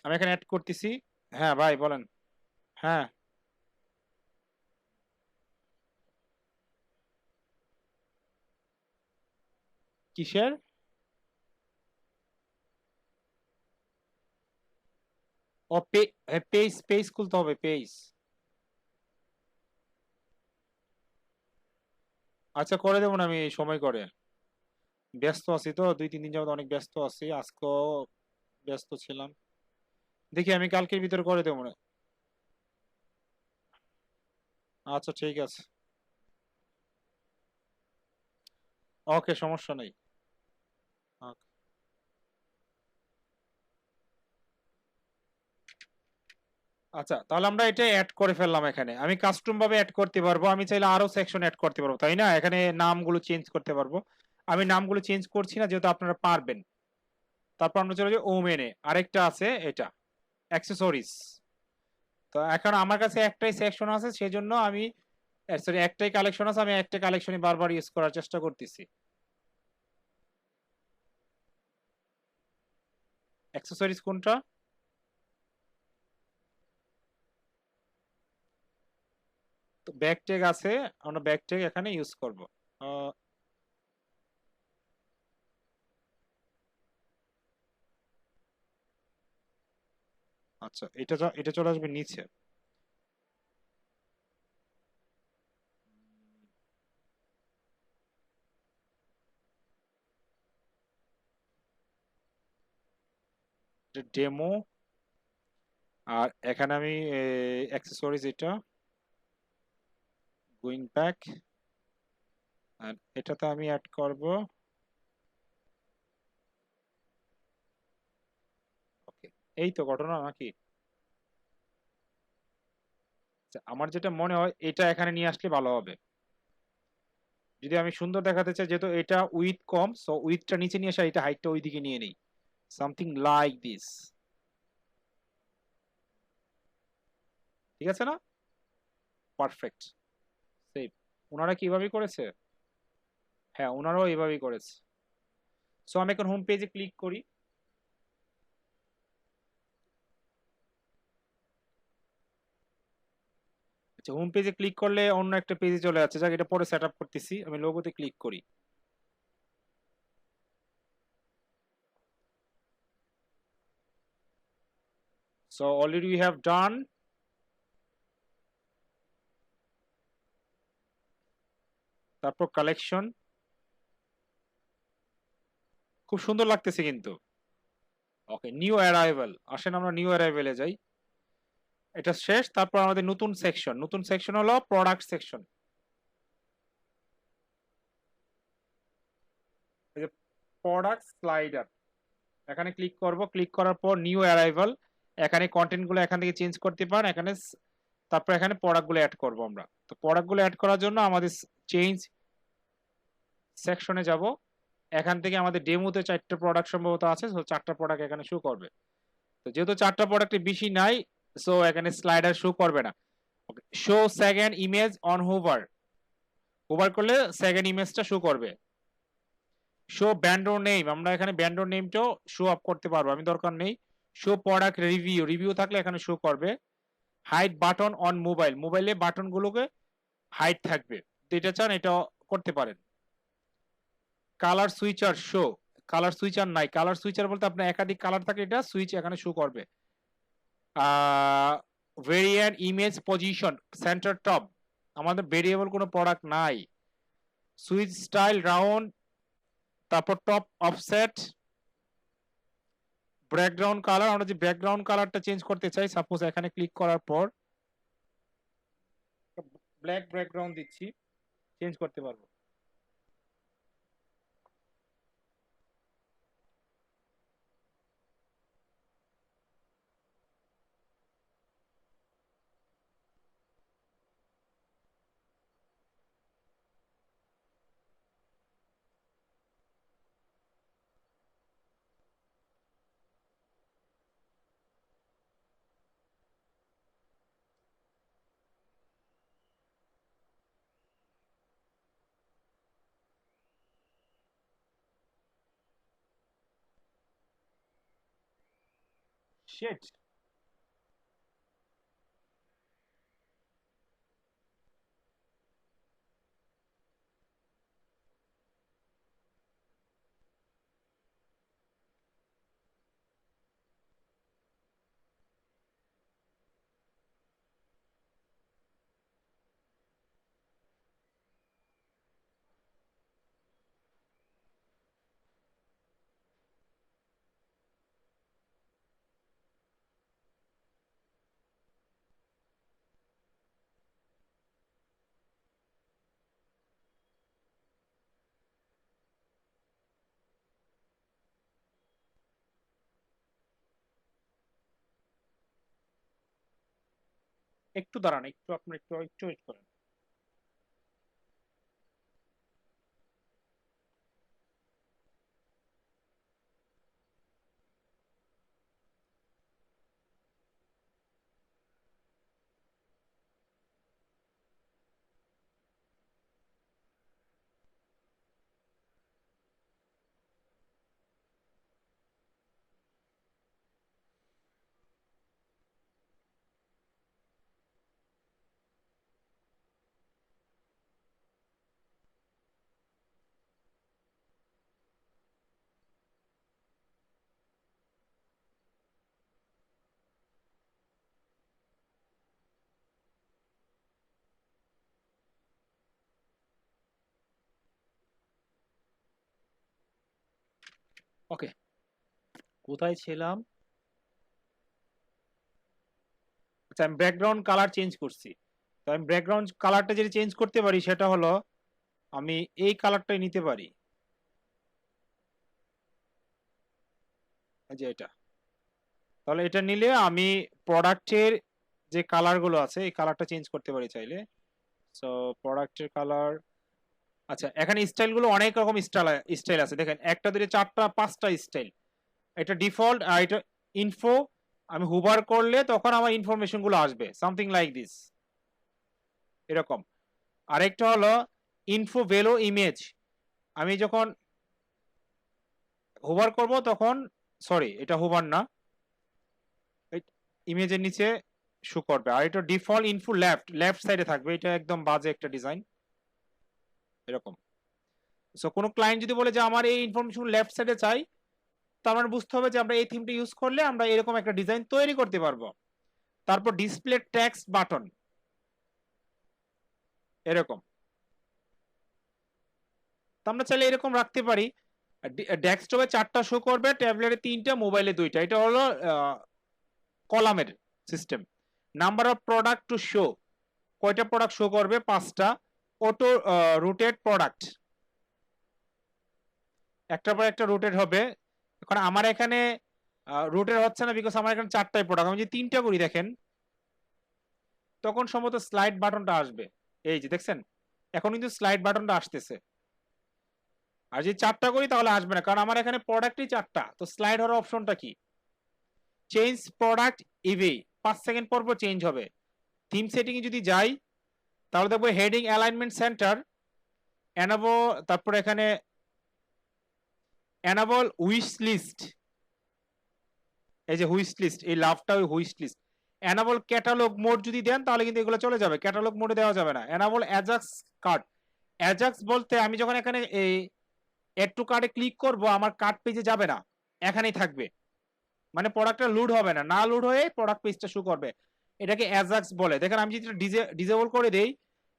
আমি এখানে অ্যাড করতেছি। হ্যাঁ ভাই বলেন। হ্যাঁ, কিসের? ও পেজ পেজ খুলতে হবে, পেজ। আচ্ছা করে দেবো না আমি, এই সময় করে। ব্যস্ত আছি তো, 2-3 দিন যাবত অনেক ব্যস্ত আছি, আজকেও ব্যস্ত ছিলাম। দেখি আমি কালকের ভিতরে করে দেবো না। আচ্ছা ঠিক আছে। ওকে, সমস্যা নেই। Okay. আচ্ছা তাহলে আমরা এটা অ্যাড করে ফেললাম। এখানে আমি কাস্টম ভাবে অ্যাড করতে পারবো, আমি চাইলে আরো সেকশন অ্যাড করতে পারবো, তাই না? এখানে নামগুলো চেঞ্জ করতে পারবো। আমি নামগুলো চেঞ্জ করছি না, যেহেতু আপনারা পারবেন। তারপর আমরা চলে যাই ওমেনে, আরেকটা আছে এটা অ্যাক্সেসরিজ। তো এখন আমার কাছে একটাই সেকশন আছে, সেজন্য আমি সরি একটাই কালেকশন আছে, আমি একটা কালেকশনই বারবার ইউজ করার চেষ্টা করতেছি। অ্যাক্সেসরিজ কোনটা? তো ব্যাক ট্যাগ আছে, আমরা ব্যাক ট্যাগ এখানে ইউজ করব। আহ, আচ্ছা এটা চলে আসবে নিচে। ডেমো, আর এখানে আমি অ্যাক্সেসরিজ এটা গোয়িং ব্যাক, আর এটাতে আমি অ্যাড করব। ওকে, এই তো ঘটনা নাকি? আচ্ছা, আমার যেটা মনে হয় এটা এখানে নিয়ে আসলে ভালো হবে। যদি আমি সুন্দর দেখাতে চাই, যেহেতু এটা উইথ কম, সো উইথটা নিচে নিয়ে আসা, এটা হাইটটা ওইদিকে নিয়ে নেই, সামথিং লাইক দিস। ঠিক আছে না? পারফেক্ট। সেভ। ওনারা কিভাবে করেছে? হ্যাঁ, ওনারাও এইভাবেই করেছে। সো আমি এখন হোম পেজে ক্লিক করি। আচ্ছা, হোম পেজে ক্লিক করলে অন্য একটা পেজে চলে যাচ্ছে, যাক এটা পরে সেট আপ করতেছি। আমি লোগোতে ক্লিক করি। So already we have done. তারপর কালেকশন, খুব সুন্দর লাগতেছে কিন্তু। ওকে, নিউ অ্যারাইভাল, আসেন আমরা নিউ অ্যারাইভেলে যাই। এটা শেষ, তারপর আমাদের নতুন সেকশন, নতুন সেকশন হলো প্রোডাক্ট সেকশন। প্রোডাক্ট স্লাইডার, এখানে ক্লিক করব, ক্লিক করার পর নিউ অ্যারাইভাল, এখানে কন্টেন্ট গুলো এখান থেকে চেঞ্জ করতে পারেন, এখানে তারপর এখানে প্রোডাক্ট গুলো অ্যাড করব আমরা। তো প্রোডাক্ট গুলো অ্যাড করার জন্য আমাদের চেঞ্জ সেকশনে যাব, এখান থেকে আমাদের ডেমোতে 4টা প্রোডাক্ট সম্ভবত আছে, সো 4টা প্রোডাক্ট এখানে শো করবে। তো যেহেতু 4টা প্রোডাক্টের বেশি নাই, সো এখানে স্লাইডার শো করবে না। Show second image on hover, hover করলে সেকেন্ড ইমেজটা শো করবে। শো ব্যান্ডর নেম, আমরা এখানে ব্যান্ডর নেমটাও শো আপ করতে পারবো, আমি দরকার নেই। শো প্রোডাক্ট রিভিউ, রিভিউ থাকলে এখানে শো করবে। হাইড বাটন অন মোবাইল, মোবাইলে বাটন গুলোকে হাইড থাকবে, তো এটা চান এটা করতে পারেন। Colour switcher show, colour switcher নাই, কালার সুইচার বলতে আপনার একাধিক কালার থাকে, এটা সুইচ এখানে শো করবে। Variant image position centre top, আমাদের ভেরিয়েবল কোনো প্রোডাক্ট নাই। সুইচ স্টাইল রাউন্ড, তারপর টপ অফসেট, ব্যাকগ্রাউন্ড কালার, আমরা যে ব্যাকগ্রাউন্ড কালারটা চেঞ্জ করতে চাই, সাপোজ এখানে ক্লিক করার পর ব্ল্যাক ব্যাকগ্রাউন্ড দিচ্ছি, চেঞ্জ করতে পারবো। শিট, একটু দাঁড়ান, একটু আপনার একটু একটু ওয়েট করেন। ওকে, কোথায় ছিলাম? আচ্ছা, আমি ব্যাকগ্রাউন্ড কালার চেঞ্জ করছি। তো আমি ব্যাকগ্রাউন্ড কালারটা যেটা চেঞ্জ করতে পারি সেটা হলো আমি এই কালারটাই নিতে পারি, এই যে এটা। তাহলে এটা নিলে আমি প্রোডাক্টের যে কালারগুলো আছে এই কালারটা চেঞ্জ করতে পারি চাইলে। সো প্রোডাক্টের কালার, আচ্ছা এখানে স্টাইলগুলো অনেক রকম স্টাইল আছে, দেখেন 1 2 3 4 5টা স্টাইল। এটা ডিফল্ট, আর এটা ইনফো, আমি হুবার করলে তখন আমার ইনফরমেশন গুলো আসবে সামথিং লাইক দিস, এরকম। আরেকটা হলো ইনফো ভেলো ইমেজ, আমি যখন হুবার করব তখন, সরি এটা হুবার না, ইমেজের নিচে শো করবে। আর এটা ডিফল্ট ইনফো লেফট, লেফট সাইডে থাকবে, এটা একদম বাজে একটা ডিজাইন, এরকম। সো কোনো ক্লায়েন্ট যদি বলে যে আমার এই ইনফরমেশন লেফট সাইডে চাই, তো আমার বুঝতে হবে যে আমরা এই থিমটা ইউজ করলে আমরা এরকম একটা ডিজাইন তৈরি করতে পারবো। তারপর ডিসপ্লে টেক্সট বাটন, এরকম। তো আমরা চাইলে এরকম রাখতে পারি, ডেস্কটপে 4টা শো করবে, ট্যাবলেটে 3টা, মোবাইলে 2টা, এটা হলো কলামের system. Number of product to show, কয়টা প্রোডাক্ট শো করবে? 5টা। অটো রুটেড প্রোডাক্ট, একটার পর একটা রোটেট হবে। এখন আমার এখানে রোটেট হচ্ছে না বিকজ আমার এখানে 4টাই প্রোডাক্ট। আমি যদি 3টা করি দেখেন তখন সম্ভবত স্লাইড বাটনটা আসবে। এই যে দেখছেন এখন কিন্তু স্লাইড বাটনটা আসতেছে। আর যদি 4টা করি তাহলে আসবে না, কারণ আমার এখানে প্রোডাক্টই 4টা। তো স্লাইড হওয়ার অপশনটা কি? চেঞ্জ প্রোডাক্ট ইভি, 5 সেকেন্ড পর পর চেঞ্জ হবে। থিম সেটিং এ যদি যাই তাহলে দেখবো হেডিং অ্যালাইনমেন্ট সেন্টার এনাবল, তারপর এখানে এনাবল উইশ লিস্ট। এই যে হুইশ লিস্ট, এই লাভটা ওই হুইশ লিস্ট। এনাবল ক্যাটালগ মোড যদি দেন তাহলে কিন্তু এগুলো চলে যাবে, ক্যাটালগ মোডে দেওয়া যাবে না। এনাবল অ্যাজাক্স কার্ড, অ্যাজাক্স বলতে আমি যখন এখানে এই এড টু কার্ডে ক্লিক করব আমার কার্ড পেজে যাবে না, এখানেই থাকবে। মানে প্রোডাক্টটা লোড হবে না, না লোড হয়ে প্রোডাক্ট পেজটা শো করবে। এটাকে অ্যাজাক্স বলে। দেখেন আমি যদি ডিসেবল করে দেই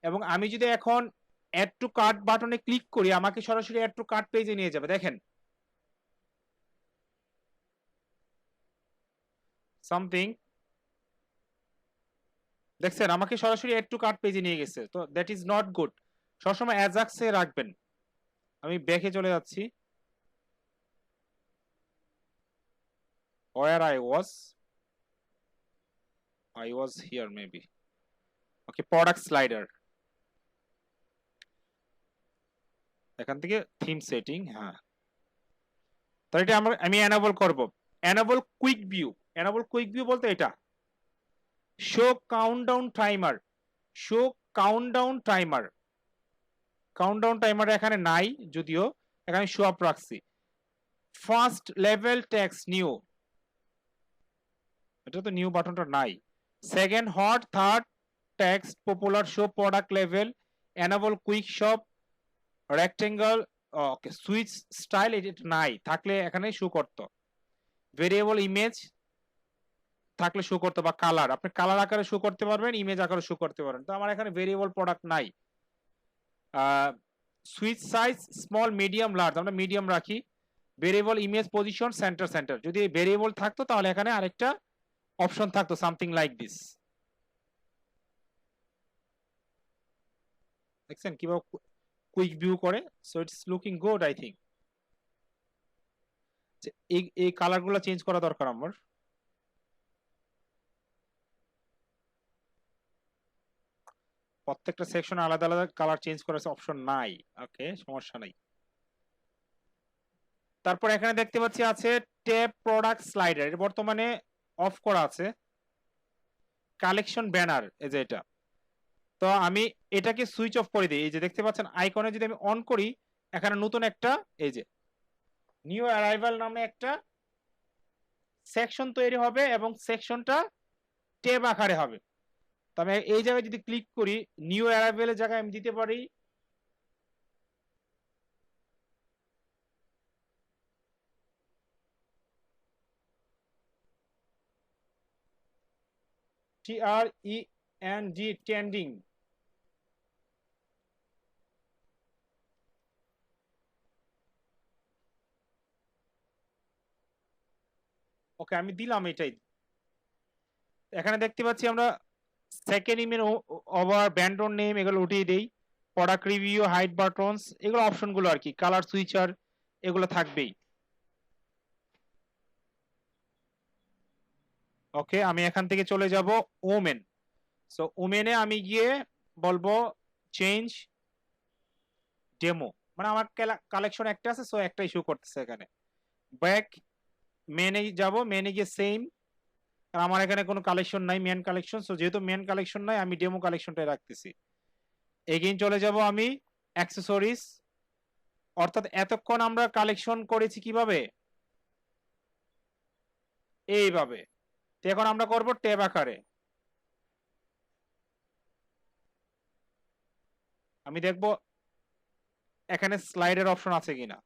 এবং আমি যদি এখন অ্যাড টু কার্ট বাটনে ক্লিক করি আমাকে সরাসরি অ্যাড টু কার্ট পেজে নিয়ে যাবে। দেখেন সামথিং, দেখছেন আমাকে সরাসরি অ্যাড টু কার্ট পেজে নিয়ে গেছে। তো দ্যাট ইজ নট গুড, সবসময় অ্যাজাক্সে রাখবেন। আমি ব্যাকে চলে যাচ্ছি, where I was here maybe. Okay, product slider, এখান থেকে থিম সেটিং। হ্যাঁ, তো এটা আমি এনাবল করব। Enable quick view, enable quick view বলতে এটা show countdown timer, show countdown timer. Countdown timer এখানে নাই যদিও, এখানে শো আপ রাখছি। ফার্স্ট লেভেল টেক্সট নিউ, এটা তো নিউ বাটনটা নাই। Second hot third text popular show product level enable quick shop rectangle. Okay, switch style এটা নাই, থাকলে এখানে শো করতো। ভেরিয়েবল ইমেজ থাকলে শো করতে, বা কালার আপনি কালার আকারে শো করতে পারবেন, ইমেজ আকারে শো করতে পারবেন। তো আমার এখানে ভেরিয়েবল প্রোডাক্ট নাই। Switch size small medium large, আমরা মিডিয়াম রাখি। Variable image position centre centre, যদি ভেরিয়েবল থাকতো তাহলে এখানে আরেকটা অপশন থাকতো সামথিং লাইক দিস। দেখছেন কিভাবে কুইক ভিউ করে? So it's looking good I think. এই কালারগুলো চেঞ্জ করা দরকার আমার। প্রত্যেকটা সেকশন আলাদা আলাদা কালার চেঞ্জ করার অপশন নাই। ওকে, সমস্যা নাই। তারপর এখানে দেখতে পাচ্ছি আছে ট্যাব প্রোডাক্ট স্লাইডার, এটা বর্তমানে অফ করা আছে। কালেকশন ব্যানার, এই যে এটা, তো আমি এটাকে সুইচ অফ করে দিই। এই যে দেখতে পাচ্ছেন আইকনে যদি আমি অন করি এখানে নতুন একটা এই যে নিউ অ্যারাইভাল নামে একটা সেকশন তৈরি হবে এবং সেকশনটা ট্যাব আকারে হবে। তো আমি এই জায়গায় যদি ক্লিক করি নিউ অ্যারাইভেলের জায়গায় আমি দিতে পারি TREND, ট্রেন্ডিং। ওকে, আমি দিলাম এটাই। এখানে দেখতে পাচ্ছি আমরা second email over Brendon name এগুলো উঠিয়ে দেই। প্রোডাক্ট রিভিউ হাইড বাটনস এগুলো অপশনগুলো আর কি, কালার সুইচার এগুলো থাকবেই। ওকে, আমি এখান থেকে চলে যাব ওমেন। সো ওমেনে আমি গিয়ে বলবো চেঞ্জ ডেমো, মানে আমার কালেকশন একটা আছে সো একটা ইস্যু করতেছে এখানে। ব্যাক মেনে যাব, মেনে গিয়ে সেম, আমার এখানে কোনো কালেকশন নাই মেন কালেকশন, সো যেহেতু মেন কালেকশন নাই আমি ডেমো কালেকশনটাই রাখতেছি। এগেইন চলে যাব আমি অ্যাক্সেসরিজ, অর্থাৎ এতক্ষণ আমরা কালেকশন করেছি কিভাবে, এইভাবে। তো এখন আমরা করব ট্যাব আকারে। আমি দেখব এখানে স্লাইডের অপশন আছে কিনা।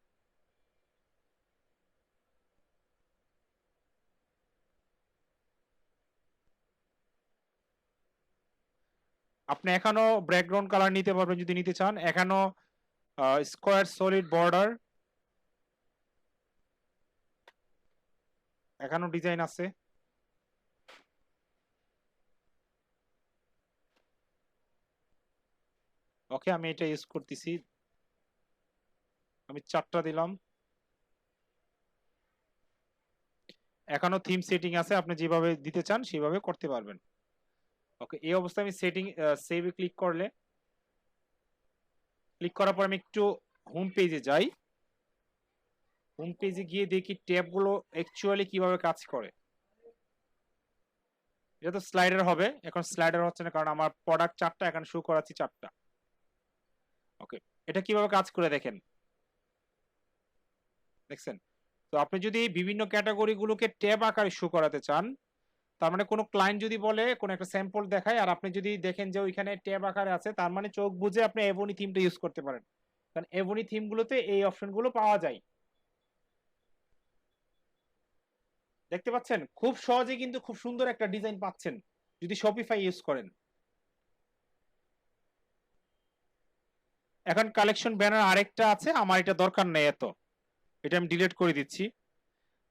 আপনি এখানো ব্যাকগ্রাউন্ড কালার নিতে পারবেন যদি নিতে চান, এখানো স্কোয়ার সলিড বর্ডার, এখানো ডিজাইন আছে। ওকে, আমি এটা ইউজ করতেছি, আমি 4টা দিলাম। এখনো থিম সেটিং আছে, আপনি যেভাবে দিতে চান সেভাবে করতে পারবেন। ওকে, এই অবস্থায় আমি সেটিং সেভে ক্লিক করার পর আমি একটু হোম পেজে যাই। হোম পেজে গিয়ে দেখি ট্যাবগুলো অ্যাকচুয়ালি কিভাবে কাজ করে। এটা তো স্লাইডার হবে, এখন স্লাইডার হচ্ছে না কারণ আমার প্রোডাক্ট 4টা, এখানে শো করাচ্ছি 4টা। ওকে, এটা কিভাবে কাজ করে দেখেন, দেখছেন? তো আপনি যদি বিভিন্ন ক্যাটাগরি গুলোকে ট্যাব আকারে শো করাতে চান, তার মানে কোনো ক্লায়েন্ট যদি বলে কোনো একটা স্যাম্পল দেখায়, আর আপনি যদি দেখেন যে ওইখানে ট্যাব আকারে আছে, তার মানে চোখ বুঝে আপনি এভনি থিমটা ইউজ করতে পারেন, কারণ এভনি থিম গুলোতে এই অপশনগুলো পাওয়া যায়। দেখতে পাচ্ছেন খুব সহজে কিন্তু খুব সুন্দর একটা ডিজাইন পাচ্ছেন যদি শপিফাই ইউজ করেন। এখন কালেকশন ব্যানার আরেকটা আছে, আমার এটা দরকার নেই এত, এটা আমি ডিলিট করে দিচ্ছি।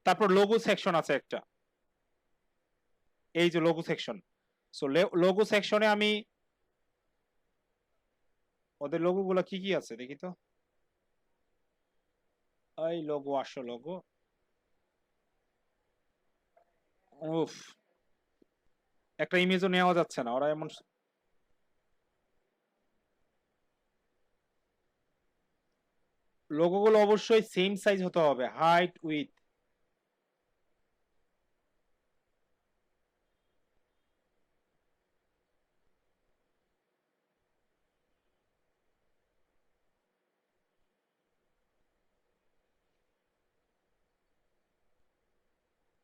তারপর লোগো সেকশন আছে একটা, এই যে লোগো সেকশন। সো লোগো সেকশনে আমি ওদের লোগো গুলো কি কি আছে দেখি তো। এই লোগো, আসো লোগো। উফ, একটা ইমেজও নেওয়া যাচ্ছে না, ওরা এমন। লোগো গুলো অবশ্যই সেম সাইজ হতে হবে, height width.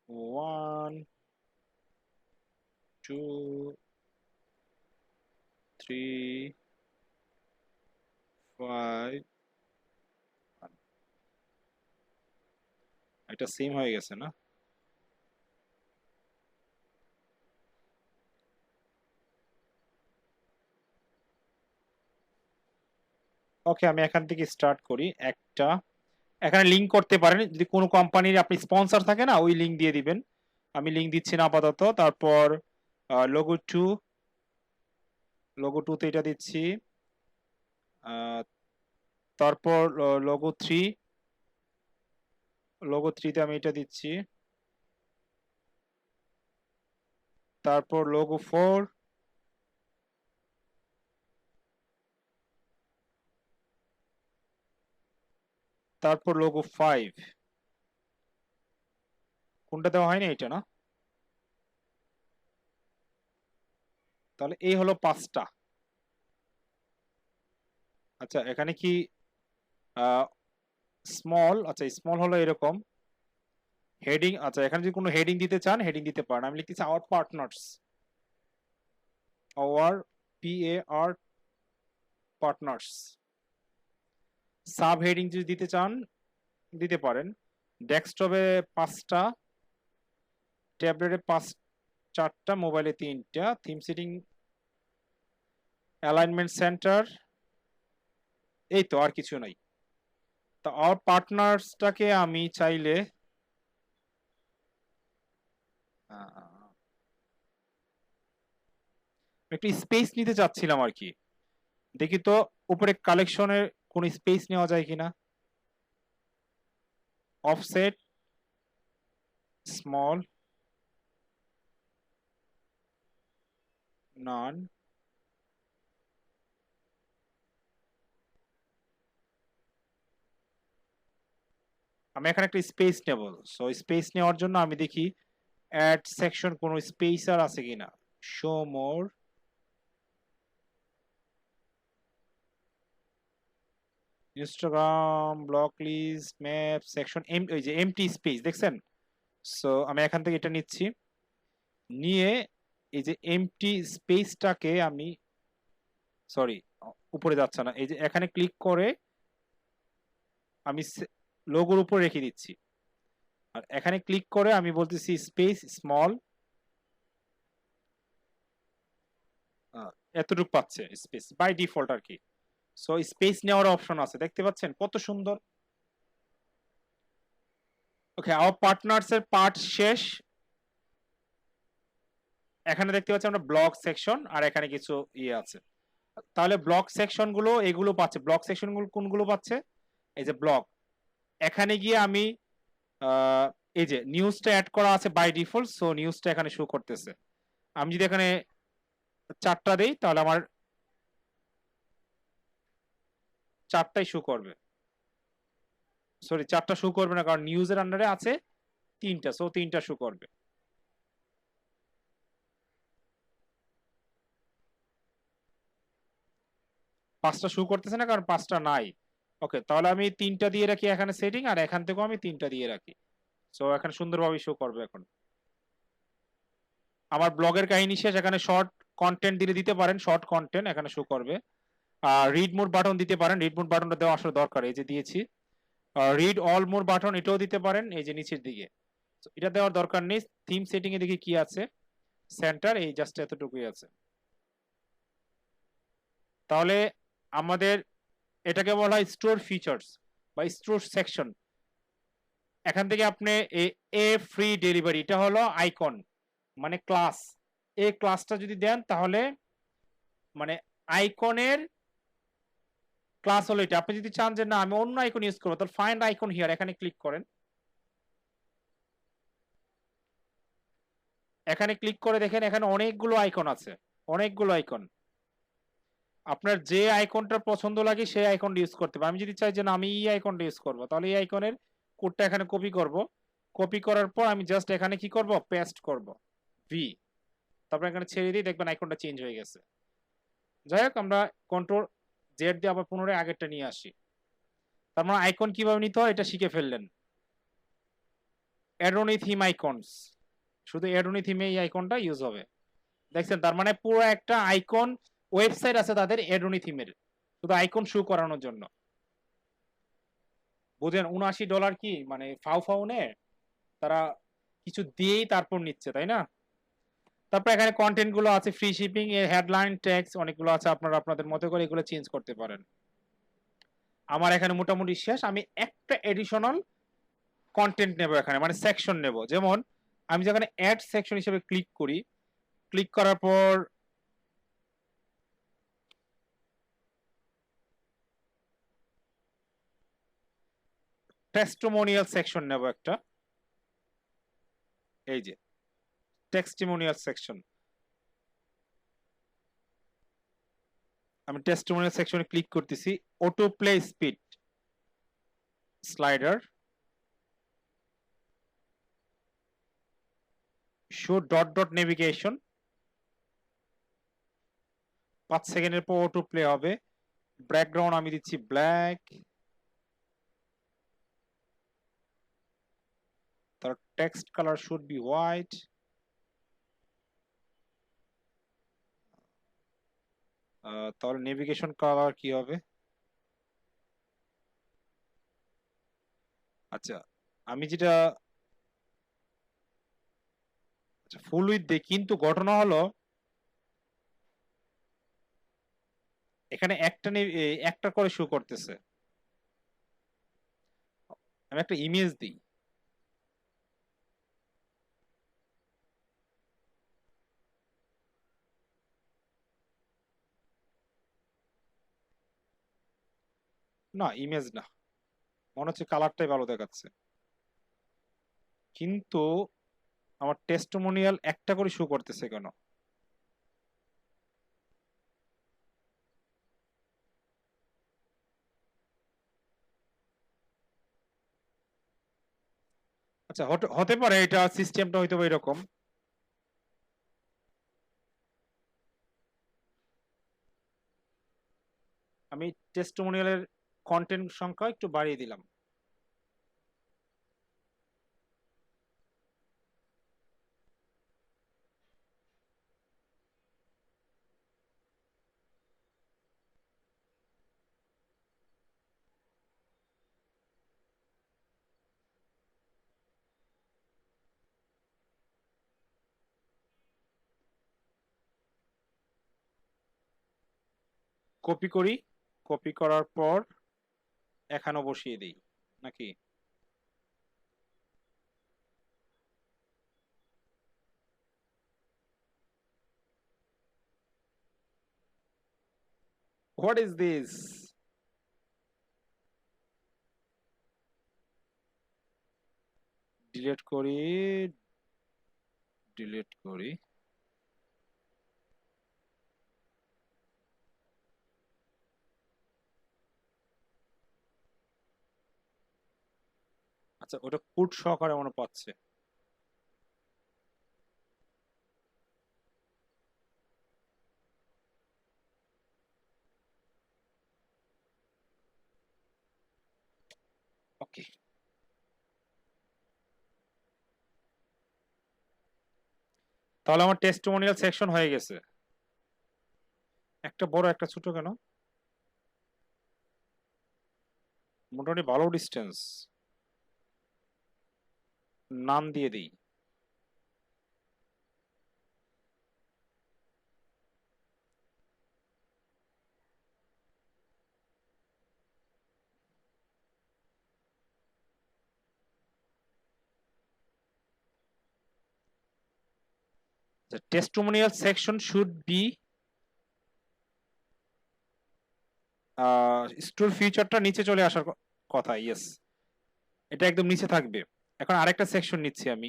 One, two, three, five. এটা সেম হয়ে গেছে না? ওকে, আমি এখান থেকে স্টার্ট করি একটা। এখানে লিংক করতে পারেন, যদি কোনো কোম্পানির আপনি স্পন্সর থাকে না, ওই লিংক দিয়ে দিবেন। আমি লিংক দিচ্ছি না আপাতত। তারপর লোগো টু, লোগো 2 তে এটা দিচ্ছি। আহ, তারপর লোগো 3, লোগো 3 তে আমি এটা দিচ্ছি। তারপর লোগো 4, তারপর লোগো 5। কোনটা দেওয়া হয়নি, এটা না? তাহলে এই হলো 5টা। আচ্ছা, এখানে কি স্মল? আচ্ছা, স্মল হলো এরকম। হেডিং, আচ্ছা এখানে যদি কোনো হেডিং দিতে চান হেডিং দিতে পারেন। আমি লিখতেছি our partners, our PAR partners. Sub heading যদি দিতে চান দিতে পারেন। ডেস্কটপে 5টা, ট্যাবলেটে 4টা, মোবাইলে 3টা। থিম সেটিং, অ্যালাইনমেন্ট সেন্টার, এই তো, আর কিছু নাই। তা আওয়ার পার্টনার্সটাকে আমি চাইলে একটু স্পেস নিতে চাচ্ছিলাম আর কি। দেখি তো উপরে কালেকশনের কোন স্পেস নেওয়া যায় কিনা। অফসেট, স্মল, নান। আমি এখানে একটা স্পেস নেব। সো স্পেস নেওয়ার জন্য আমি দেখি অ্যাড সেকশন কোন স্পেসার আছে কিনা। Show more, Instagram, block list, map, section, ওই যে এমটি স্পেস দেখছেন। সো আমি এখান থেকে এটা নিচ্ছি, নিয়ে এই যে এমটি স্পেসটাকে আমি, সরি উপরে যাচ্ছে না, এই যে এখানে ক্লিক করে আমি লোগোর উপর রেখে দিচ্ছি। আর এখানে ক্লিক করে আমি বলতেছি স্পেস স্মল, এতটুকু পাচ্ছে স্পেস বাই ডিফল্ট আর কি। সো স্পেস নেওয়ার অপশন আছে, দেখতে পাচ্ছেন কত সুন্দর। ওকে, আওয়ার পার্টনার্স এর পার্ট শেষ। এখানে দেখতে পাচ্ছি আমরা ব্লক সেকশন, আর এখানে কিছু ইয়ে আছে। তাহলে ব্লক সেকশন গুলো এগুলো পাচ্ছে। ব্লক সেকশন গুলো কোনগুলো পাচ্ছে? এই যে ব্লক। এখানে গিয়ে আমি এই যে নিউজটা অ্যাড করা আছে বাই ডিফল্ট, সো নিউজটা এখানে শো করতেছে। আমি যদি এখানে 4টা দেই তাহলে আমার 4টাই শো করবে। সরি 4টা শো করবে না, কারণ নিউজের আন্ডারে আছে 3টা, সো 3টা শো করবে। পাঁচটা শো করতেছে না কারণ 5টা নাই। ওকে, তাহলে আমি 3টা দিয়ে রাখি এখানে সেটিং, আর এখান থেকেও আমি 3টা দিয়ে রাখি। সো এখানে সুন্দরভাবে শো করবে। এখন আমার ব্লগের কাহিনী শেষ, এখানে শর্ট কন্টেন্ট দিতে পারেন, শর্ট কন্টেন্ট এখানে শো করবে। আর রিড মোর বাটন দিতে পারেন, রিড মোর বাটনটা দেওয়া আসলে দরকার, এই যে দিয়েছি। রিড অল মোর বাটন এটাও দিতে পারেন, এই যে নিচের দিকে। So, এটা দেওয়ার দরকার নেই। থিম সেটিং এ দেখি কি আছে, সেন্টার, এই জাস্ট এতটুকুই আছে। তাহলে আমাদের এটাকে বলা হয় স্টোর ফিচার্স বা স্টোর সেকশন। এখান থেকে আপনি এ ফ্রি ডেলিভারি, এটা হলো আইকন মানে ক্লাস। এই ক্লাসটা যদি দেন তাহলে মানে আইকনের ক্লাস হলো এটা। আপনি যদি চান যে না আমি অন্য আইকন ইউজ করবো, তাহলে ফাইন্ড আইকন হিয়ার এখানে ক্লিক করেন। এখানে ক্লিক করে দেখেন এখানে অনেকগুলো আইকন আছে, অনেকগুলো আইকন। আপনার যে আইকনটা পছন্দ লাগে সেই আইকনটা ইউজ করতে পারেন। আমি যদি চাই যে না আমি এই আইকনটা ইউজ করবো, তাহলে এই আইকনের কোডটা এখানে কপি করব। কপি করার পর আমি জাস্ট এখানে কি করব, পেস্ট করব ভি, তারপর এখানে ছেড়ে দিই, দেখবেন আইকনটা চেঞ্জ হয়ে গেছে। যাই হোক, আমরা কন্ট্রোল জেড দিয়ে আবার পুনরায় আগেরটা নিয়ে আসি। তার মানে আইকন কিভাবে নিতে হয় এটা শিখে ফেললেন। অ্যাডোনি থিম আইকনস, শুধু অ্যাডোনি থিমে এই আইকনটা ইউজ হবে। দেখছেন, তার মানে পুরো একটা আইকন ওয়েবসাইট আছে তাদের অ্যাডোনি থিমের, শুধু আইকন শো করানোর জন্য। বুঝেন, $79 কি মানে ফাউ ফাউ নে, তারা কিছু দিয়েই তারপর নিচ্ছে, তাই না? তারপর এখানে কন্টেন্ট গুলো আছে, ফ্রি শিপিং, এর হেডলাইন, টেক্সট অনেকগুলো আছে, আপনারা আপনাদের মতো করে এগুলো চেঞ্জ করতে পারেন। আমার এখানে মোটামুটি শেষ। আমি একটা এডিশনাল কন্টেন্ট নেব এখানে, মানে সেকশন নেব। যেমন আমি যেখানে অ্যাড সেকশন হিসেবে ক্লিক করি, ক্লিক করার পর টেস্টিমোনিয়াল সেকশন নেব একটা, এই যে টেস্টিমোনিয়াল সেকশন। আমি টেস্টিমোনিয়াল সেকশনে ক্লিক করতেছি, auto play speed slider, show dot dot navigation, 5 সেকেন্ডের পর অটো প্লে হবে। ব্যাকগ্রাউন্ড আমি দিচ্ছি ব্ল্যাক, তার text colour should be white. তাহলে নেভিগেশন কালার কি হবে? আচ্ছা, আমি যেটা ফুল উইথ দিই, কিন্তু ঘটনা হলো এখানে একটা করে শো করতেছে। আমি একটা ইমেজ দিই, না ইমেজ না, মনে হচ্ছে কালারটাই ভালো দেখাচ্ছে, কিন্তু আমার টেস্টিমোনিয়াল একটা করে শো করতেছে কেন? আচ্ছা, হতে পারে এটা সিস্টেমটা হয়তো বা এরকম। আমি টেস্টিমোনিয়ালের কন্টেন্ট সংখ্যা একটু বাড়িয়ে দিলাম। কপি করি, কপি করার পর এখানেও বসিয়ে দিই নাকি? What is this? ডিলিট করি আচ্ছা, ওটা কোড সহকারে মনে পাচ্ছে। ওকে, তাহলে আমার টেস্টিমোনিয়াল সেকশন হয়ে গেছে। একটা বড় একটা ছোট কেন? মোটামুটি ভালো ডিস্টেন্স, নাম দিয়ে দিই। The testimonial section should be store ফিচারটা নিচে চলে আসার কথা। ইয়েস, এটা একদম নিচে থাকবে। এখন আরেকটা সেকশন নিচ্ছি আমি,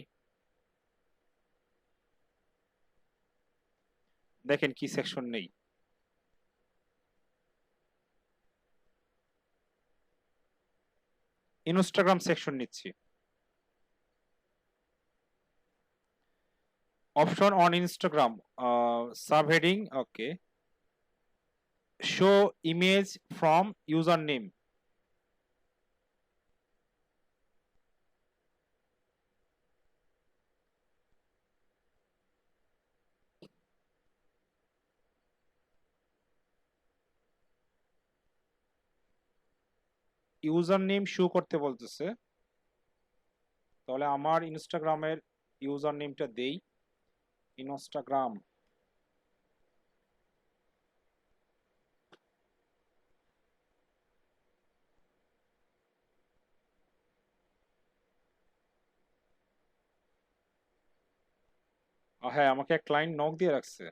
দেখেন কি সেকশন নেই। ইনস্টাগ্রাম সেকশন নিচ্ছি। Option on Instagram, subheading, okay, show image from user name. User name show করতে বলতেছে, তাহলে আমার ইনস্টাগ্রামের ইউজার নেমটা দেই, ইনস্টাগ্রাম। হ্যাঁ, আমাকে ক্লায়েন্ট নক দিয়ে রাখছে।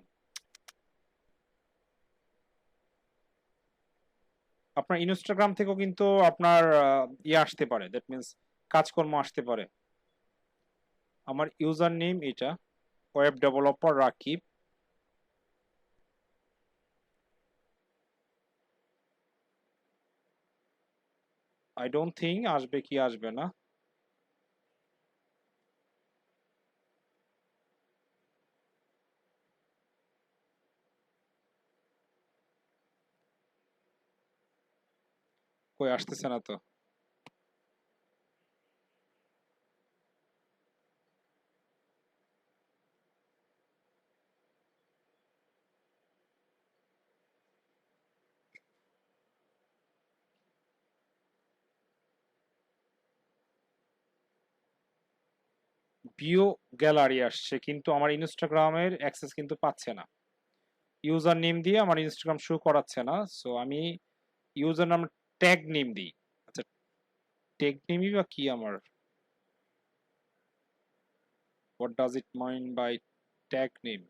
আপনার ইনস্টাগ্রাম থেকেও কিন্তু আপনার ইয়ে আসতে পারে, দ্যাট মিনস কাজকর্ম আসতে পারে। আমার ইউজার নেম এটা, web developer Rakib. I don't think আসবে কি আসবে না। কই আসতেছে না তো। ভিউ গ্যালারি আসছে, কিন্তু আমার ইনস্টাগ্রামের অ্যাক্সেস কিন্তু পাচ্ছে না। ইউজার নেম দিয়ে আমার ইনস্টাগ্রাম শো করাচ্ছে না, সো আমি ইউজার নাম ট্যাগ নেম দিই। আচ্ছা, ট্যাগ নেমই বা কি আমার, what does it mean by tag name?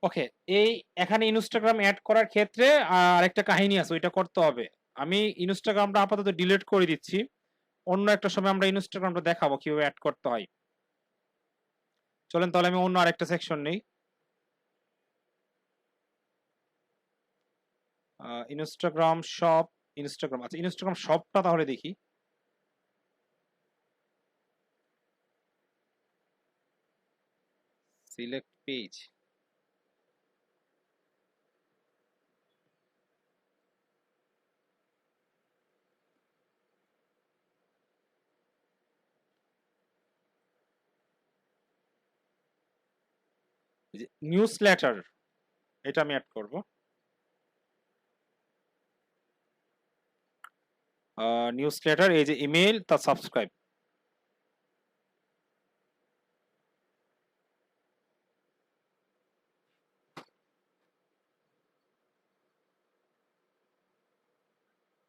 Okay, এই এখানে ইনস্টাগ্রাম অ্যাড করার ক্ষেত্রে আরেকটা কাহিনী আছে, ওইটা করতে হবে। আমি ইনস্টাগ্রামটা আপাতত ডিলিট করে দিচ্ছি, অন্য একটা সময় আমরা ইনস্টাগ্রামটা দেখাবো কিভাবে অ্যাড করতে হয়। চলেন তাহলে আমি অন্য আরেকটা সেকশন নেই। ইনস্টাগ্রাম শপ, ইনস্টাগ্রাম, আচ্ছা ইনস্টাগ্রাম শপটা তাহলে দেখি। সিলেক্ট পেজ, নিউজ লেটার, এটা আমি অ্যাড করব। নিউজ লেটার, এই যে ইমেল, তা সাবস্ক্রাইব।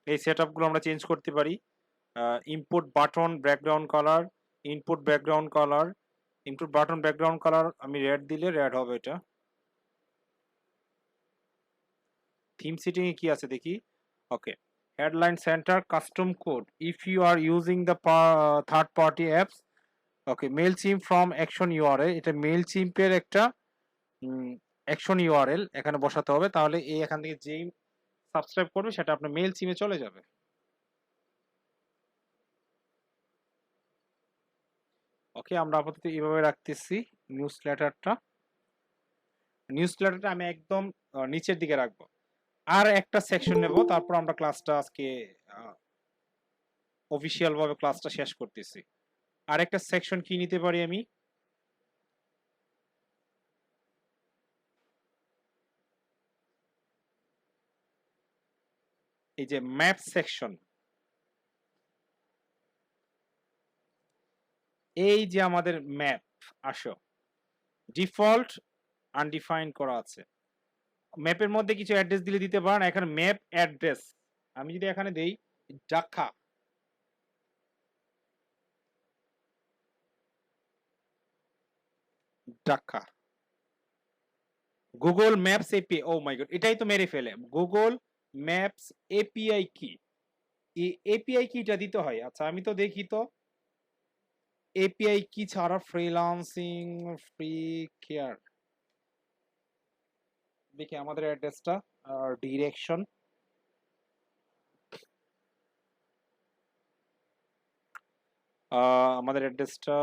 এই সেটআপ গুলো আমরা চেঞ্জ করতে পারি। Input button background colour, input background colour, input button background colour আমি রেড দিলে রেড হবে এটা। থিম সেটিং এ কি আছে দেখি। Okay, headline centre custom code if you are using the third party apps. Okay, Mailchimp form action URL, এটা মেল সিম্পের একটা অ্যাকশন ইউআরএল এখানে বসাতে হবে, তাহলে এই এখান থেকে যেই সাবস্ক্রাইব করবে সেটা আপনার মেল সিমে চলে যাবে। ওকে, আমরা আপাতত এইভাবে রাখতেছি। নিউজ লেটারটা আমি একদম নিচের দিকে রাখবো। আর একটা সেকশন নেব, তারপর আমরা ক্লাসটা আজকে অফিসিয়াল ভাবে ক্লাসটা শেষ করতেছি। আর একটা সেকশন কি নিতে পারি আমি, এই যে ম্যাপ সেকশন। এই যে আমাদের ম্যাপ, আসো, ডিফল্ট আনডিফাইন্ড করা আছে। ম্যাপের মধ্যে কিছু অ্যাড্রেস দিলে দিতে পারেন। এখানে ম্যাপ অ্যাড্রেস আমি যদি এখানে দেই Dhaka, Dhaka Google Maps API, oh my God, এটাই তো মেরে ফেলে। গুগল ম্যাপস এপিআই কি, এই এপিআই কিটা দিতে হয়। আচ্ছা আমি তো দেখি তো এপিআই কি ছাড়া ফ্রিল্যান্সিং ফ্রি কেয়ার, দেখি আমাদের অ্যাড্রেসটা ডিরেকশন, আমাদের অ্যাড্রেসটা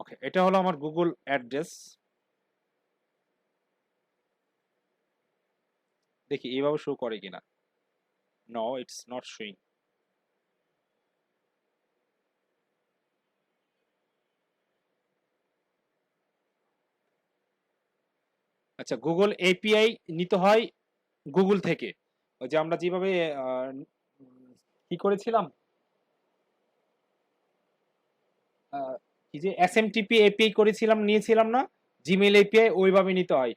ওকে, এটা হলো আমার গুগল অ্যাড্রেস। দেখি এইভাবে শো করে কিনা। No, it's not showing. আচ্ছা, গুগল এপিআই নিতে হয় গুগল থেকে। ওই যে আমরা যেভাবে কি করেছিলাম, কি যে এসএমটিপি এপিআই করেছিলাম, নিয়েছিলাম না জিমেইল এপিআই, ওইভাবে নিতে হয়।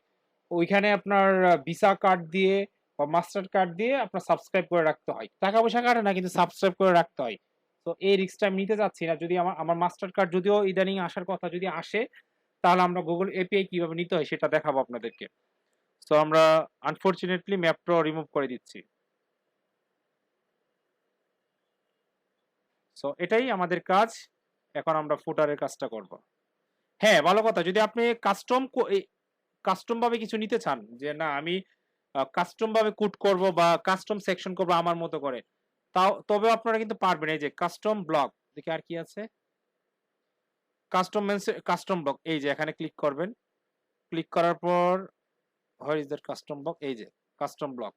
ওইখানে আপনার ভিসা কার্ড দিয়ে বা মাস্টার কার্ড দিয়ে আপনার সাবস্ক্রাইব করে রাখতে হয়। টাকা পয়সা কাটে না, কিন্তু সাবস্ক্রাইব করে রাখতে হয়। তো এই রিস্কটা আমি নিতে চাচ্ছি না। যদি আমার মাস্টার কার্ড যদিও ইদানিং আসার কথা, যদি আসে তাহলে আমরা গুগল এপিআই কিভাবে নিতে হয় সেটা দেখাবো আপনাদেরকে। তো আমরা আনফরচুনেটলি ম্যাপটা রিমুভ করে দিচ্ছি। সো এটাই আমাদের কাজ। এখন আমরা ফুটারের কাজটা করব। হ্যাঁ, ভালো কথা, যদি আপনি কাস্টম ভাবে কিছু নিতে চান, যে না আমি কাস্টম ভাবে কোড করব বা কাস্টম সেকশন করব আমার মতো করে, তাও তবে আপনারা কিন্তু পারবেন। এই যে কাস্টম ব্লক, দেখি আর কি আছে, কাস্টম ব্লক, এই যে এখানে ক্লিক করবেন। ক্লিক করার পর where is that custom block, এই যে কাস্টম ব্লক।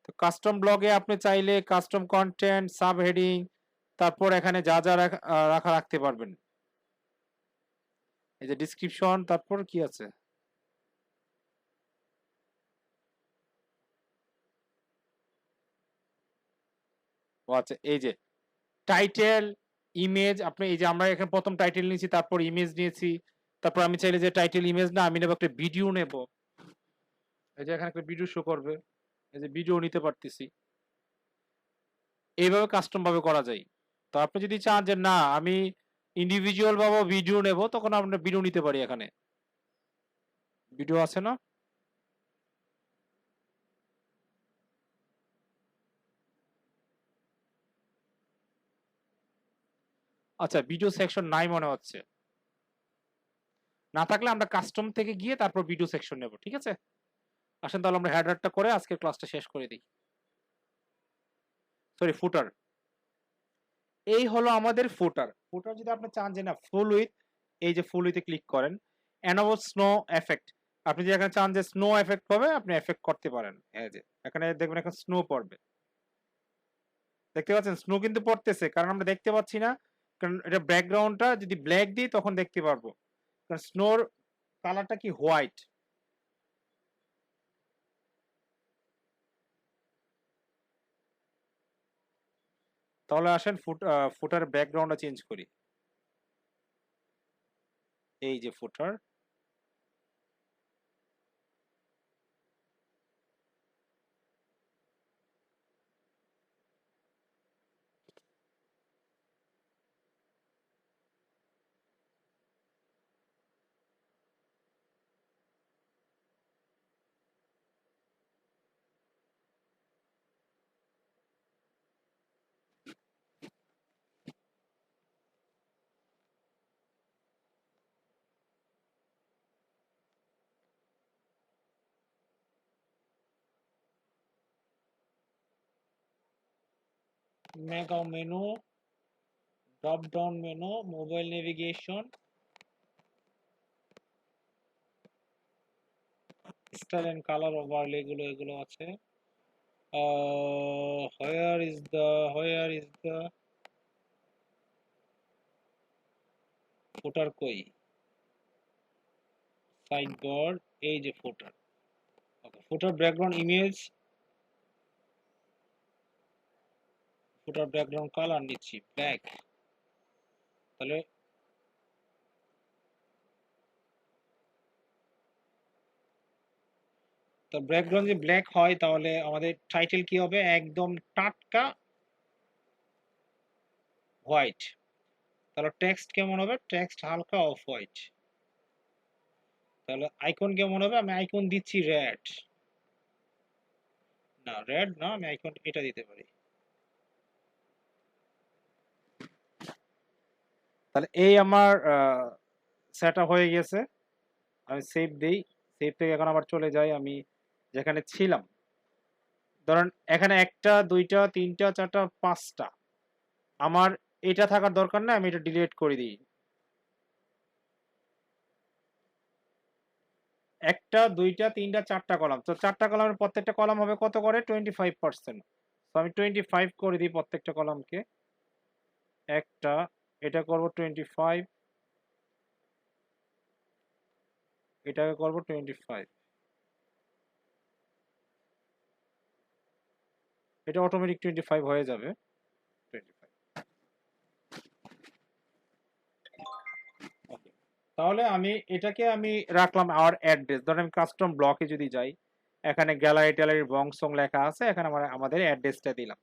তো কাস্টম ব্লগে আপনি চাইলে কাস্টম কন্টেন্ট, সাব হেডিং, তারপর এখানে যা যা রাখতে পারবেন। এই যে ডিসক্রিপশন, তারপর কি আছে, ও আচ্ছা, এই যে টাইটেল, ইমেজ। আপনি এই যে আমরা এখানে প্রথম টাইটেল নিয়েছি, তারপর ইমেজ নিয়েছি, তারপর আমি চাইলে যে টাইটেল ইমেজ না, আমি নেব একটা ভিডিও নেব। এই যে এখানে একটা ভিডিও শো করবে, এই যে ভিডিও নিতে পারতেছি। এইভাবে কাস্টম ভাবে করা যায়। তো আপনি যদি চান যে না আমি ইন্ডিভিজুয়াল ভাবে ভিডিও নেব, তখন আমরা ভিডিও নিতে পারি। এখানে ভিডিও আছে না, আচ্ছা ভিডিও সেকশন নাই মনে হচ্ছে। না থাকলে আমরা কাস্টম থেকে গিয়ে তারপর ভিডিও সেকশন নেব, ঠিক আছে। আসেন তাহলে আমরা হেডারটা করে আজকে ক্লাসটা শেষ করে দিই। সরি, ফুটার। এই হলো আমাদের ফুটার। ফুটার যদি আপনি চান যে না ফুল উইথ, এই যে ফুল উইথে ক্লিক করেন, এনাবল স্নো এফেক্ট। আপনি যদি এখানে চান যে স্নো এফেক্ট হবে, আপনি এফেক্ট করতে পারেন। এই যে এখানে দেখবেন এখন স্নো পড়বে, দেখতে পাচ্ছেন স্নো কিন্তু পড়তেছে, কারণ আমরা দেখতে পাচ্ছি না, কারণ এটা ব্যাকগ্রাউন্ডটা যদি ব্ল্যাক দিই তখন দেখতে পারবো, কারণ স্নোর কালারটা কি হোয়াইট। তো তাহলে আসেন ফুটার ব্যাকগ্রাউন্ডটা চেঞ্জ করি। এই যে footer, mega menu, drop down menu, mobile navigation, style and colour overlay, এগুলো আছে। হোয়ার ইজ দ্য ফুটার কই, সাইড বোর্ড, এই যে ফুটার। ওকে, ফুটার ব্যাকগ্রাউন্ড ইমেজ, ফুটার ব্যাকগ্রাউন্ড কালার নিচ্ছি ব্ল্যাক। তাহলে তো ব্যাকগ্রাউন্ড যদি ব্ল্যাক হয় তাহলে আমাদের টাইটেল কি হবে, একদম টাটকা হোয়াইট। তাহলে টেক্সট কেমন হবে, টেক্সট হালকা অফ হোয়াইট। তাহলে আইকন কেমন হবে, আমি আইকন দিচ্ছি রেড। না রেড না, আমি আইকন এটা দিতে পারি। তাহলে এই আমার সেটআপ হয়ে গেছে। আমি সেভ দেই, সেভ থেকে এখন আবার চলে যাই আমি যেখানে ছিলাম। ধরেন এখানে একটা, দুইটা, তিনটা, চারটা, পাঁচটা, আমার এটা থাকার দরকার না, আমি এটা ডিলিট করে দিই। একটা, দুইটা, তিনটা, চারটা কলাম, তো চারটা কলামের প্রত্যেকটা কলাম হবে কত করে, 25%। তো আমি 25 করে দিই প্রত্যেকটা কলামকে। একটা, এটা করব 25, এটাকে করব 25। এটা অটোমেটিক 25 হয়ে যাবে। 25, ওকে। তাহলে আমি এটাকে আমি রাখলাম আর অ্যাড্রেস। ধরেন আমি কাস্টম ব্লকে যদি যাই, এখানে গ্যালারি ট্যালারি বং সং লেখা আছে, এখানে আমাদের অ্যাড্রেসটা দিলাম,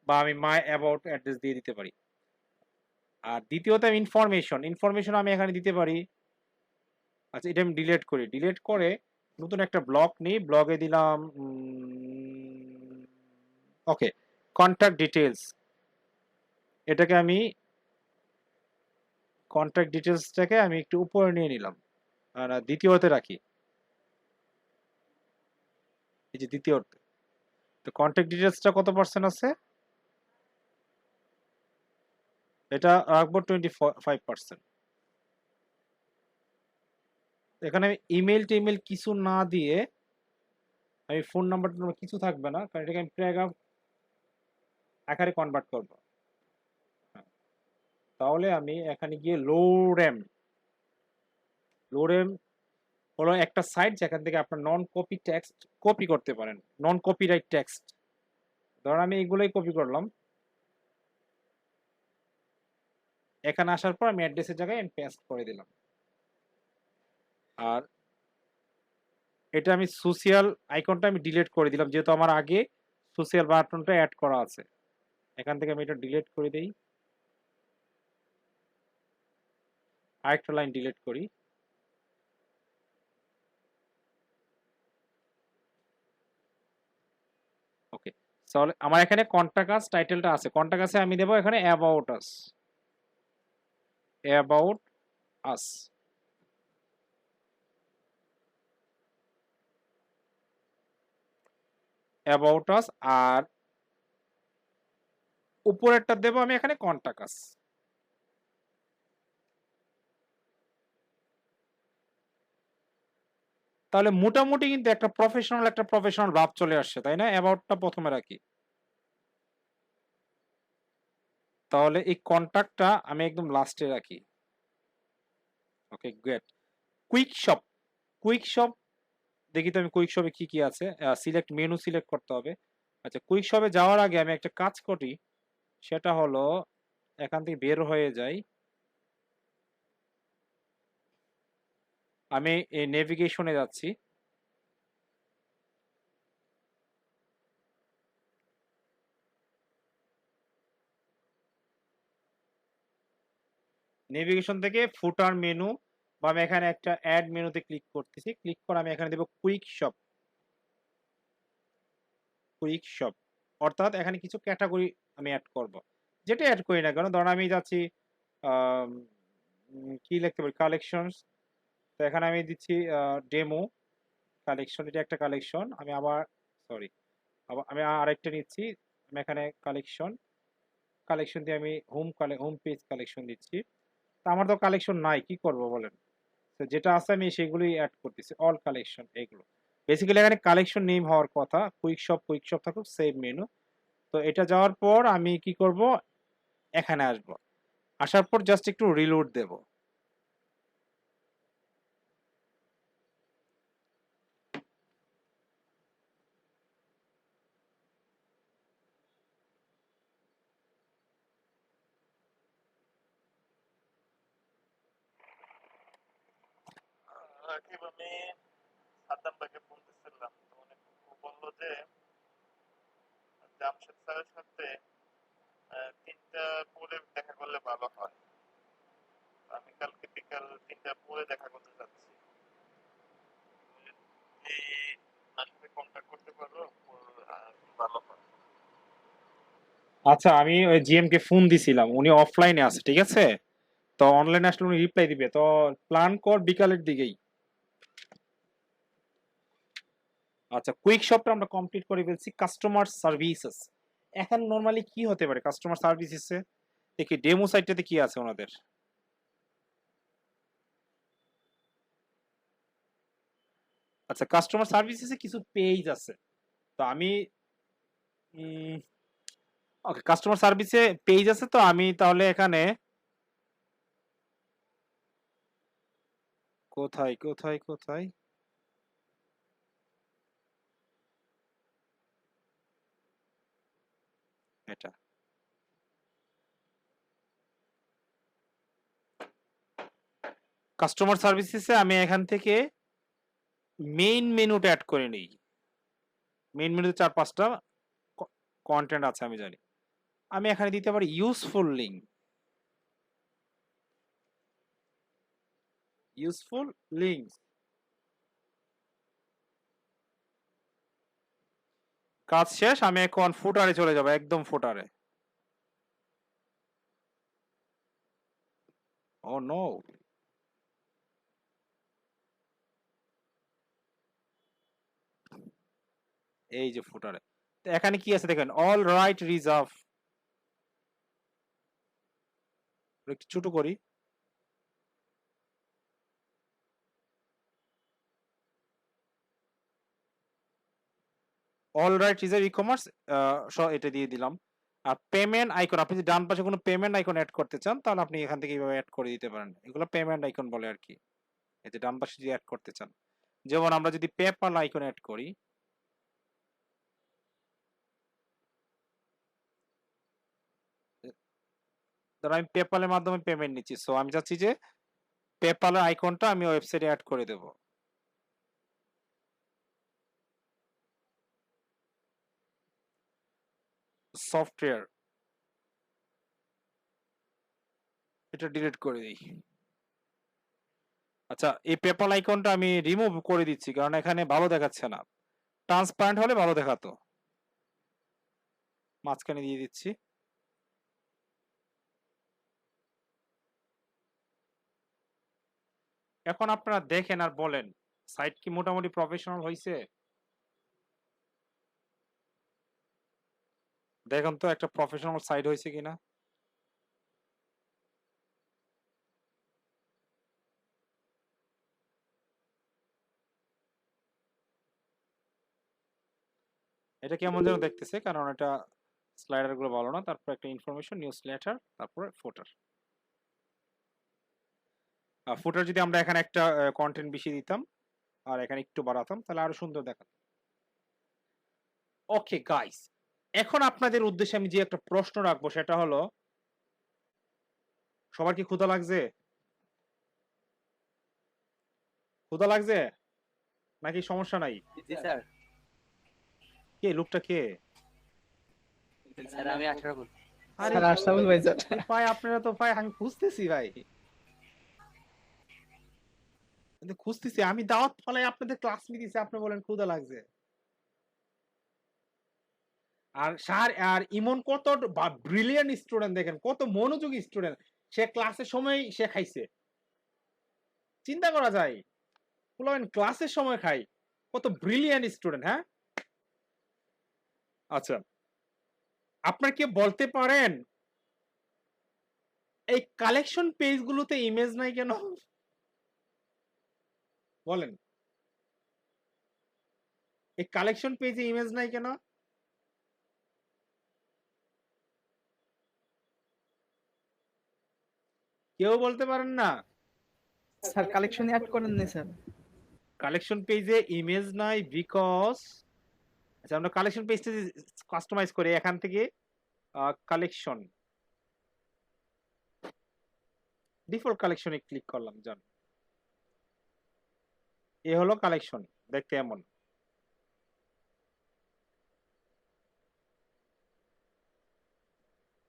বা আমি মাই অ্যাবাউট অ্যাড্রেস দিয়ে দিতে পারি। আর দ্বিতীয়ত ইনফরমেশন আমি এখানে দিতে পারি। আচ্ছা, এটা আমি ডিলিট করি, ডিলিট করে নতুন একটা ব্লক নিই, ব্লগে দিলাম ওকে, কন্ট্যাক্ট ডিটেলস। এটাকে আমি কন্ট্যাক্ট ডিটেলসটাকে আমি একটু উপরে নিয়ে নিলাম, আর দ্বিতীয়তে রাখি, এই যে দ্বিতীয়তে। তো কন্ট্যাক্ট ডিটেলসটা কত পার্সেন্ট আছে, এটা রাখবো 25%। এখানে আমি ইমেল টিমেল কিছু না দিয়ে, আমি ফোন নাম্বার কিছু থাকবে না, কারণ এটাকে আমি প্যারাগ্রাফ আকারে কনভার্ট করবো। হ্যাঁ, তাহলে আমি এখানে গিয়ে লোরেম হলো একটা সাইট যেখান থেকে আপনার নন কপি টেক্সট কপি করতে পারেন, নন কপিরাইট টেক্সট। ধরুন আমি এগুলোই কপি করলাম, এখানে আসার পর আমি অ্যাড্রেসের জায়গায় আমি পেস্ট করে দিলাম। আর এটা আমি সোশিয়াল আইকনটা আমি ডিলিট করে দিলাম, যেহেতু আমার আগে সোশিয়াল বাটনটা অ্যাড করা আছে। এখান থেকে আমি এটা ডিলিট করে দেই, আরেকটা লাইন ডিলিট করি। ওকে, তাহলে আমার এখানে কন্টাক্ট আস টাইটেলটা আছে, কন্টাক্ট আসে আমি দেবো এখানে about us, about us. About us, আর উপরেরটা দেবো আমি এখানে কন্টাক্ট আস। তাহলে মোটামুটি কিন্তু একটা প্রফেশনাল ভাব চলে আসছে, তাই না? অ্যাবাউটটা প্রথমে রাখি। তাহলে এই কন্টাক্টটা আমি একদম লাস্টে রাখি। Okay great. Quick shop, quick shop দেখি তো আমি কুইক শপে কি কি আছে। সিলেক্ট মেনু সিলেক্ট করতে হবে। আচ্ছা, কুইক শপে যাওয়ার আগে আমি একটা কাজ করি, সেটা হলো এখান থেকে বের হয়ে যাই, আমি এই নেভিগেশনে যাচ্ছি। নেভিগেশন থেকে ফুটার মেনু বা আমি এখানে একটা অ্যাড মেনুতে ক্লিক করতেছি, ক্লিক করে আমি এখানে দেব কুইক শপ। কুইক শপ অর্থাৎ এখানে কিছু ক্যাটাগরি আমি অ্যাড করব, যেটা অ্যাড করি না কেন। ধরুন আমি যাচ্ছি কি লিখতে পারি, কালেকশনস। তো এখানে আমি দিচ্ছি ডেমো কালেকশন, এটা একটা কালেকশন। আমি আবার সরি, আমি আরেকটা নিচ্ছি। আমি এখানে কালেকশন কালেকশন দিয়ে আমি হোম পেজ কালেকশন দিচ্ছি। তো আমার তো কালেকশন নাই, কি করব বলেন। তো যেটা আছে আমি সেগুলোই অ্যাড করতেছি, অল কালেকশন এগুলো। বেসিক্যালি এখানে কালেকশন নেম হওয়ার কথা, কুইক শপ থাকুক সেভ মেনু। তো এটা যাওয়ার পর আমি কি করব, এখানে আসব, আসার পর জাস্ট একটু রিলোড দেব। রাকিব, আমি সাদ্দাম ভাইকে ফোন দিচ্ছিলাম, তো ও বললো যে জামশেদ স্যারের সাথে 3টা পরে দেখা করলে ভালো হয়। আমি কালকে বিকাল 3টা পরে দেখা করতে চাচ্ছি। এই তার সাথে কন্ট্যাক্ট করতে পারো, ভালো হয়। আচ্ছা, আমি ওই জিএম কে ফোন দিছিলাম, উনি অফলাইনে আছে, ঠিক আছে। তো অনলাইনে আসলে উনি রিপ্লাই দিবে, তো প্ল্যান কর বিকালের দিকেই। আচ্ছা, কুইক শপটা আমরা কমপ্লিট করে ফেলছি। কাস্টমার সার্ভিসেস, এখন নরমালি কি হতে পারে কাস্টমার সার্ভিসেসে? দেখি ডেমো সাইটটাতে কি আছে ওনাদের। আচ্ছা, কাস্টমার সার্ভিসেসে কিছু পেজ আছে। তো আমি ওকে, কাস্টমার সার্ভিসে পেজ আছে, তো আমি তাহলে এখানে কোথায় কোথায় কোথায় এটা কাস্টমার সার্ভিসেসে আমি এখান থেকে মেইন মেনুটা অ্যাড করে নিই। মেইন মেনুতে 4-5টা কন্টেন্ট আছে আমি জানি। আমি এখানে দিতে পারি ইউজফুল লিঙ্ক। ইউজফুল লিঙ্ক কাজ শেষ, আমি এখন ফুটারে চলে যাব, একদম ফুটারে। ও নো, এই যে ফুটারে। তো এখানে কি আছে দেখেন, অল রাইট রিজার্ভ। একটু ছোট করি। All right reserve e commerce, এটা দিয়ে দিলাম। আর পেমেন্ট আইকন, আপনি যদি ডান পাশে কোনো পেমেন্ট আইকন অ্যাড করতে চান তাহলে আপনি এখান থেকে এইভাবে অ্যাড করে দিতে পারেন। এগুলো পেমেন্ট আইকন বলে আর কি। এই যে ডান পাশে যদি অ্যাড করতে চান, যেমন আমরা যদি পেপাল আইকন অ্যাড করি, ধর আমি পেপালের মাধ্যমে পেমেন্ট নিচ্ছি, সো আমি চাচ্ছি যে পেপালের আইকনটা আমি ওয়েবসাইটে অ্যাড করে দেব। সফটওয়্যার, এটা ডিলিট করে দিই। আচ্ছা, এই পেপাল আইকনটা আমি রিমুভ করে দিচ্ছি, কারণ এখানে ভালো দেখাচ্ছে না। ট্রান্সপারেন্ট হলে ভালো দেখাতো। মাঝখানে দিয়ে দিচ্ছি। এখন আপনারা দেখেন আর বলেন, সাইট কি মোটামুটি প্রফেশনাল হয়েছে? দেখুন তো একটা প্রফেশনাল সাইট হয়েছে কিনা। এটা কেমন যেন দেখতেছে, কারণ এটা স্লাইডার গুলো ভালো না। তারপর একটা ইনফরমেশন, নিউজ লেটার, তারপরে ফুটার। ফুটার যদি আমরা এখানে একটা কন্টেন্ট বেশি দিতাম আর এখানে একটু বাড়াতাম তাহলে আরো সুন্দর দেখাতো। ওকে গাইস, এখন আপনাদের উদ্দেশ্যে আমি যে একটা প্রশ্ন রাখবো সেটা হলো, সবার কি ক্ষুধা লাগছে? ক্ষুধা লাগছে? নাকি সমস্যা নাই? জি স্যার। কে লোকটা কে? স্যার আমি 18 বলছি। আরে স্যার আশরাফুল ভাই স্যার। ভাই আপনারা তো ভাই আমি খুঁজতেছি ভাই। কিন্তু খুঁজতেছি আমি দাওয়াত ফলাই আপনাদের ক্লাস নিতেছি আপনি বলেন ক্ষুধা লাগছে। আর আর ইমন কত ব্রিলিয়ান্ট স্টুডেন্ট দেখেন কত মনোযোগী স্টুডেন্ট সে ক্লাসের সময় সে খাইছে চিন্তা করা যায় বলেন ক্লাসের সময় খাই কত ব্রিলিয়ান্ট স্টুডেন্ট হ্যাঁ আচ্ছা আপনার কি বলতে পারেন এই কালেকশন পেজ গুলোতে ইমেজ নাই কেন বলেন এই কালেকশন পেজে ইমেজ নাই কেন কেউ বলতে পারেন না স্যার কালেকশন অ্যাড করেন নি স্যার। কালেকশন পেজে ইমেজ নাই বিকজ আচ্ছা আমরা কালেকশন পেজটা কাস্টমাইজ করি এখান থেকে কালেকশন ডিফল্ট কালেকশনে ক্লিক করলাম জান এ হলো কালেকশন দেখতে এমন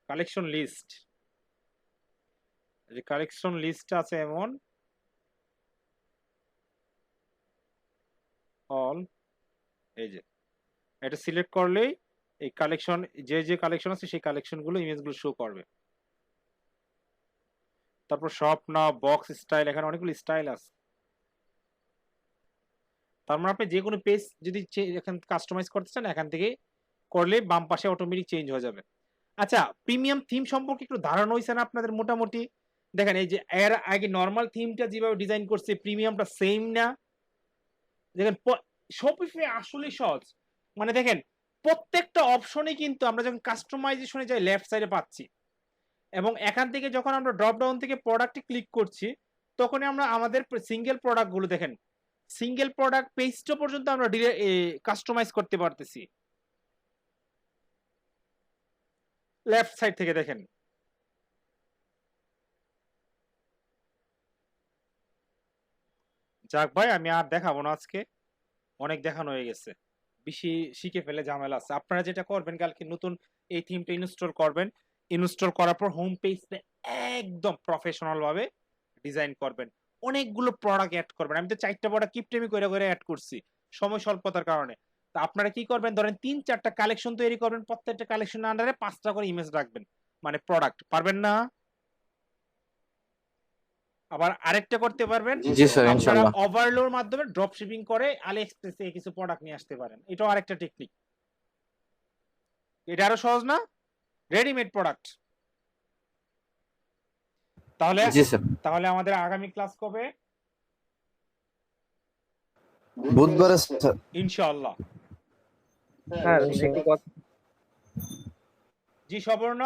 কালেকশন লিস্ট যে কালেকশন লিস্ট আছে এমন অল এই যে এটা সিলেক্ট করলেই এই কালেকশন যে কালেকশন আছে সেই কালেকশন গুলো ইমেজ গুলো শো করবে তারপর শপ না বক্স স্টাইল এখানে অনেকগুলো স্টাইল আছে তার মানে আপনি যে কোনো পেজ যদি এখান কাস্টমাইজ করতে চান এখান থেকে করলে বাম পাশে অটোমেটিক চেঞ্জ হয়ে যাবে আচ্ছা প্রিমিয়াম থিম সম্পর্কে একটু ধারণা হয়েছে না আপনাদের মোটামুটি দেখেন এই যে এর আগে নর্মাল থিমটা যেভাবে ডিজাইন করছে প্রিমিয়ামটা সেম না দেখেন শপিফাই আসলে সহজ মানে দেখেন প্রত্যেকটা অপশনে কিন্তু আমরা যখন কাস্টমাইজেশনে যাই লেফট সাইডে পাচ্ছি এবং এখান থেকে যখন আমরা ড্রপ ডাউন থেকে প্রোডাক্টে ক্লিক করছি তখনই আমরা আমাদের সিঙ্গেল প্রোডাক্ট গুলো দেখেন সিঙ্গেল প্রোডাক্ট পেজটা পর্যন্ত আমরা কাস্টমাইজ করতে পারতেছি লেফট সাইড থেকে দেখেন যাক ভাই আমি আর দেখাবো না আজকে অনেক দেখানো হয়ে গেছে বেশি শিখে ফেলে ঝামেলা আছে আপনারা যেটা করবেন কালকে নতুন এই থিমটা ইনস্টল করবেন ইনস্টল করার পর হোম পেজটা একদম প্রফেশনাল ভাবে ডিজাইন করবেন অনেকগুলো প্রোডাক্ট অ্যাড করবেন আমি তো 4টা প্রোডাক্ট কিপটেমি করে করে অ্যাড করছি সময় স্বল্পতার কারণে তা আপনারা কি করবেন ধরেন 3-4টা কালেকশন তৈরি করবেন প্রত্যেকটা কালেকশনের আন্ডারে 5টা করে ইমেজ রাখবেন মানে প্রোডাক্ট পারবেন না আবার আরেকটা করতে পারবেন জি স্যার আপনারা ইনশাআল্লাহ ওভারলোর মাধ্যমে ড্রপ শিপিং করে আলি এক্সপ্রেস থেকে কিছু প্রোডাক্ট নিয়ে আসতে পারেন এটাও আরেকটা টেকনিক এটা আরো সহজ না রেডিমেড প্রোডাক্ট তাহলে জি স্যার তাহলে আমাদের আগামী ক্লাস কবে বুধবারে স্যার ইনশাআল্লাহ স্যার একটু কথা জি সবর্ণ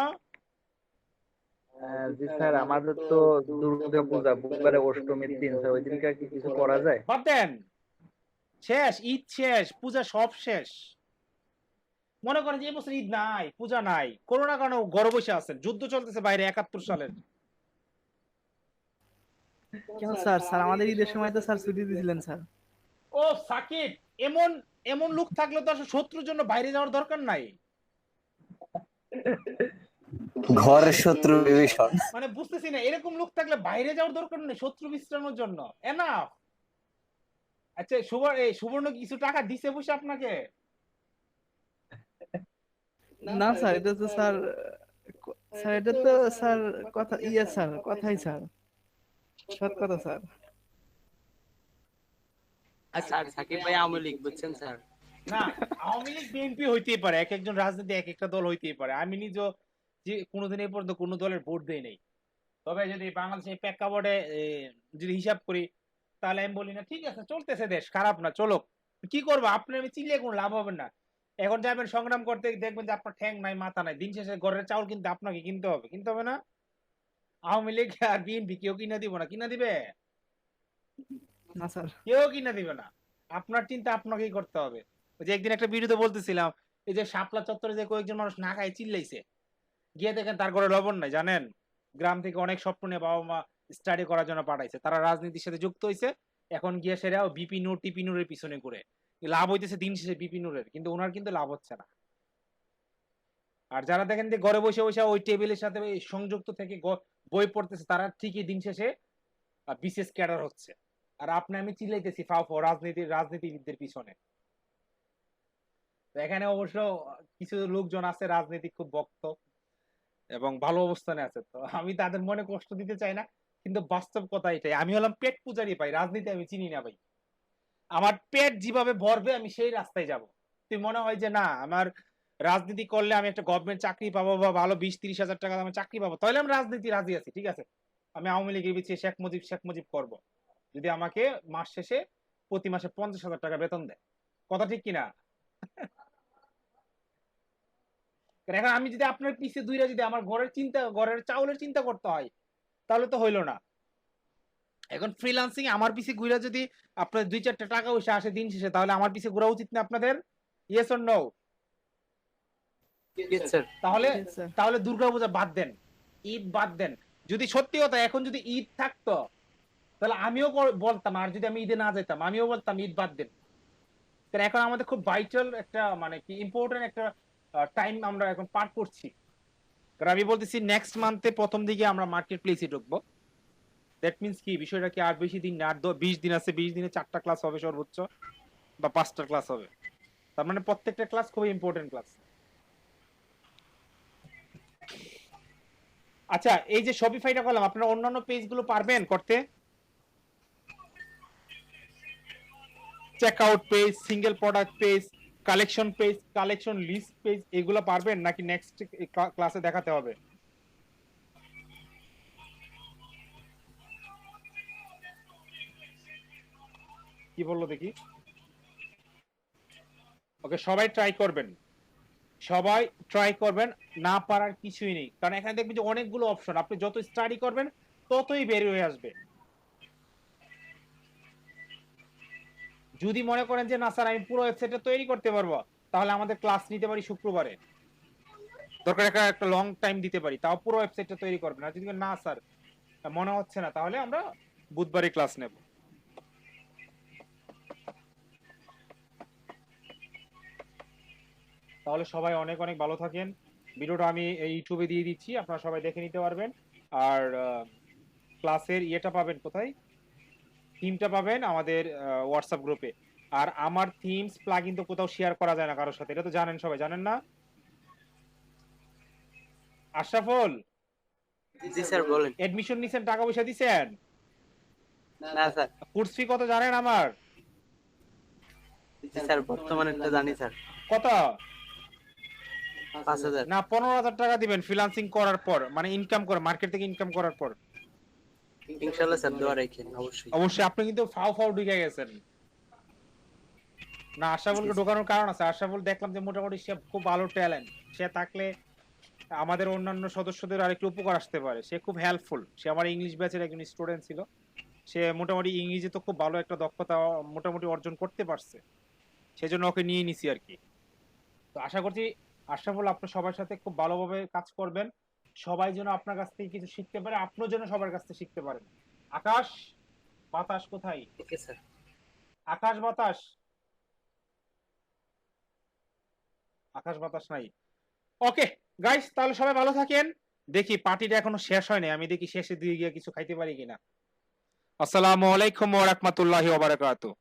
জি স্যার আমাদের তো দুর্গা পূজা বুধবারে অষ্টমীর দিন স্যার ওই দিনকে কি কিছু করা যায়? বাদ দেন শেষ ঈদ শেষ পূজা সব শেষ মনে করেন যে এবছর ঈদ নাই পূজা নাই করোনা কারণে ঘরে বসে আছেন যুদ্ধ চলতেছে বাইরে 71 সালের কেন স্যার স্যার আমাদের ঈদের সময় তো স্যার ছুটি দিয়েছিলেন স্যার। ও সাকিব এমন এমন লোক থাকলে তো আসলে শত্রুর জন্য বাইরে যাওয়ার দরকার নাই ঘরের শত্রু বিভীষণ মানে বুঝতেছি না এরকম লোক থাকলে বাইরে যাওয়ার দরকার নেই শত্রু বিশ্রানোর জন্য এনাফ আচ্ছা সুবর্ণ কিছু টাকা দিছে বসে আপনাকে না স্যার এটা তো স্যার স্যার এটা তো স্যার কথা ইয়ে স্যার কথাই স্যার সৎ কথা স্যার। স্যার সাকিব ভাই আওয়ামী লীগ বুঝছেন স্যার। না আওয়ামী লীগ বিএনপি হইতেই পারে এক একজন রাজনীতি এক একটা দল হইতেই পারে আমি নিজে যে কোনোদিন এই পর্যন্ত কোনো দলের ভোট দেই নাই তবে যদি বাংলাদেশের প্রেক্ষাপটে যদি হিসাব করি তাহলে আমি বলি না ঠিক আছে চলতেছে দেশ খারাপ না চলো কি করবো আপনি আমি চিল্লিয়ে কোনো লাভ হবে না এখন যাবেন সংগ্রাম করতে দেখবেন যে আপনার ঠ্যাং নাই মাথা নাই দিন শেষে ঘরের চাউল কিন্তু আপনাকে কিনতে হবে না আওয়ামী লীগ আর বিএনপি কেউ কিনা দিব না কিনা দিবে না স্যার কেউ কিনা দিবে না আপনার চিন্তা আপনাকেই করতে হবে ওই যে একদিন একটা ভিডিওতে বলতেছিলাম এই যে শাপলা চত্বরে যে কয়েকজন মানুষ না খায় চিল্লাইছে, গিয়ে দেখেন তার ঘরে লবণ নাই, জানেন? গ্রাম থেকে অনেক স্বপ্ন নিয়ে বাবা মা স্টাডি করার জন্য পাঠাইছে, তারা রাজনীতির সাথে যুক্ত হয়েছে, এখন গিয়ে সেরাও বিপি নূর টিপি নূরের পিছনে ঘুরে। লাভ হইতেছে দিন শেষে বিপি নূরের, কিন্তু ওনার কিন্তু লাভ হচ্ছে না। আর যারা দেখেন যে ঘরে বসে বসে ওই টেবিলের সাথে ওই সংযুক্ত থেকে বই পড়তেছে, তারা ঠিকই দিন শেষে বিশেষ ক্যাডার হচ্ছে। আর আপনি আমি চিল্লাইতেছি ফাও ফাও রাজনীতিবিদদের পিছনে। তো এখানে অবশ্য কিছু লোকজন আছে রাজনীতি খুব ভক্ত এবং ভালো অবস্থানে আছে, তো আমি তাদের মনে কষ্ট দিতে চাই না, কিন্তু বাস্তব কথা এটাই। আমি হলাম পেট পূজারি ভাই, রাজনীতি আমি চিনি না ভাই। আমার পেট যেভাবে ভরবে আমি সেই রাস্তায় যাব। তুই মনে হয় যে না আমার রাজনীতি করলে আমি একটা গভর্নমেন্ট চাকরি পাবো বা ভালো 20-30 হাজার টাকা আমি চাকরি পাবো, তাহলে আমি রাজনীতি রাজি আছি, ঠিক আছে। আমি আওয়ামী লীগের পিছিয়ে শেখ মুজিব করব, যদি আমাকে মাস শেষে প্রতি মাসে 50,000 টাকা বেতন দেয়। কথা ঠিক কিনা? এখন আমি যদি আপনার পিছে দুইরা যদি আমার ঘরের চাউলের চিন্তা করতে হয়, তাহলে তো হইলো না। এখন ফ্রিল্যান্সিং আমার পিছে ঘুরা যদি আপনার 2-4টা টাকা পয়সা আসে দিন শেষে, তাহলে আমার পিছে ঘোরা উচিত না আপনাদের? Yes or no? Yes, sir. তাহলে Yes, sir. তাহলে দুর্গাপূজা বাদ দেন, ঈদ বাদ দেন। যদি সত্যি কথা এখন যদি ঈদ থাকতো, তাহলে আমিও বলতাম, আর যদি আমি ঈদে না যেতাম আমিও বলতাম ঈদ বাদ দেন। কারণ এখন আমাদের খুব ভাইটাল একটা মানে কি ইম্পর্টেন্ট একটা টাইম আমরা এখন পার করছি। কারণ আমি বলতেছি নেক্সট মান্থে প্রথম দিকে আমরা মার্কেট প্লেসে ঢুকবো। দ্যাট মিন্স কি, বিষয়টা কি আর বেশি দিন না, আর 20 দিন আছে, 20 দিনে 4টা ক্লাস হবে সর্বোচ্চ, বা 5টা ক্লাস হবে। তার মানে প্রত্যেকটা ক্লাস খুবই ইম্পর্টেন্ট ক্লাস। আচ্ছা, এই যে শপিফাইটা করলাম, আপনারা অন্যান্য পেজগুলো পারবেন করতে? Checkout page, single product page, collection page, collection list page, এগুলো পারবেন নাকি নেক্সট ক্লাসে দেখাতে হবে? কি বললো দেখি? ওকে, সবাই ট্রাই করবেন, সবাই ট্রাই করবেন, না পারার কিছুই নেই। কারণ এখানে দেখবেন যে অনেকগুলো অপশন, আপনি যত স্টাডি করবেন ততই বের হয়ে আসবে। যদি মনে করেন যে না স্যার আমি পুরো ওয়েবসাইটটা তৈরি করতে পারবো, তাহলে আমাদের ক্লাস নিতে পারি শুক্রবারে, দরকার একটা লং টাইম দিতে পারি, তাও পুরো ওয়েবসাইটটা তৈরি করবেন। আর যদি না স্যার মনে হচ্ছে না, তাহলে আমরা বুধবারে ক্লাস নেব। তাহলে সবাই অনেক অনেক ভালো থাকেন। ভিডিওটা আমি ইউটিউবে দিয়ে দিচ্ছি, আপনারা সবাই দেখে নিতে পারবেন। আর ক্লাসের ইয়েটা পাবেন কোথায়? থিমটা পাবেন আমাদের হোয়াটসঅ্যাপ গ্রুপে। আর আমার থিমস প্লাগইন তো কোথাও শেয়ার করা যায় না কারোর সাথে, এটা তো জানেন, সবাই জানেন না? আশরাফুল, জি স্যার বলেন। এডমিশন নিছেন, টাকা পয়সা দিছেন? না স্যার। কোর্স ফি কত জানেন আমার? জি স্যার বর্তমানে তো জানি স্যার। কত? 5,000। না 15,000 টাকা দিবেন ফ্রিল্যান্সিং করার পর, মানে ইনকাম করে, মার্কেট থেকে ইনকাম করার পর। ইনশাআল্লাহ স্যার, দোয়া রাখেন অবশ্যই। অবশ্যই। আপনি কিন্তু ফাও ঢুকে গেছেন না। আশরাফুলকে ঢোকানোর কারণ আছে, আশরাফুল দেখলাম যে মোটামুটি সে খুব ভালো ট্যালেন্ট, সে থাকলে আমাদের অন্যান্য সদস্যদের আরেকটু উপকার আসতে পারে। সে খুব হেল্পফুল, সে আমার ইংলিশ ব্যাচের একজন স্টুডেন্ট ছিল, সে মোটামুটি ইংরেজি তো খুব ভালো একটা দক্ষতা মোটামুটি অর্জন করতে পারছে, সেজন্য ওকে নিয়ে নিছি আর কি। তো আশা করছি আশরাফুল আপনি সবার সাথে খুব ভালোভাবে কাজ করবেন, সবাই যেন আপনার কাছ থেকে কিছু শিখতে পারে, আপনিও যেন সবার কাছ থেকে শিখতে পারেন। আকাশ বাতাস কোথায়? Okay sir. আকাশ বাতাস, আকাশ বাতাস নাই। ওকে গাইস, তাহলে সবাই ভালো থাকেন। দেখি পার্টিটা এখনো শেষ হয়নি, আমি দেখি শেষের দিকে গিয়ে কিছু খাইতে পারি কিনা। আসসালামু আলাইকুম ওয়া রাহমাতুল্লাহি ওয়া বারাকাতুহু।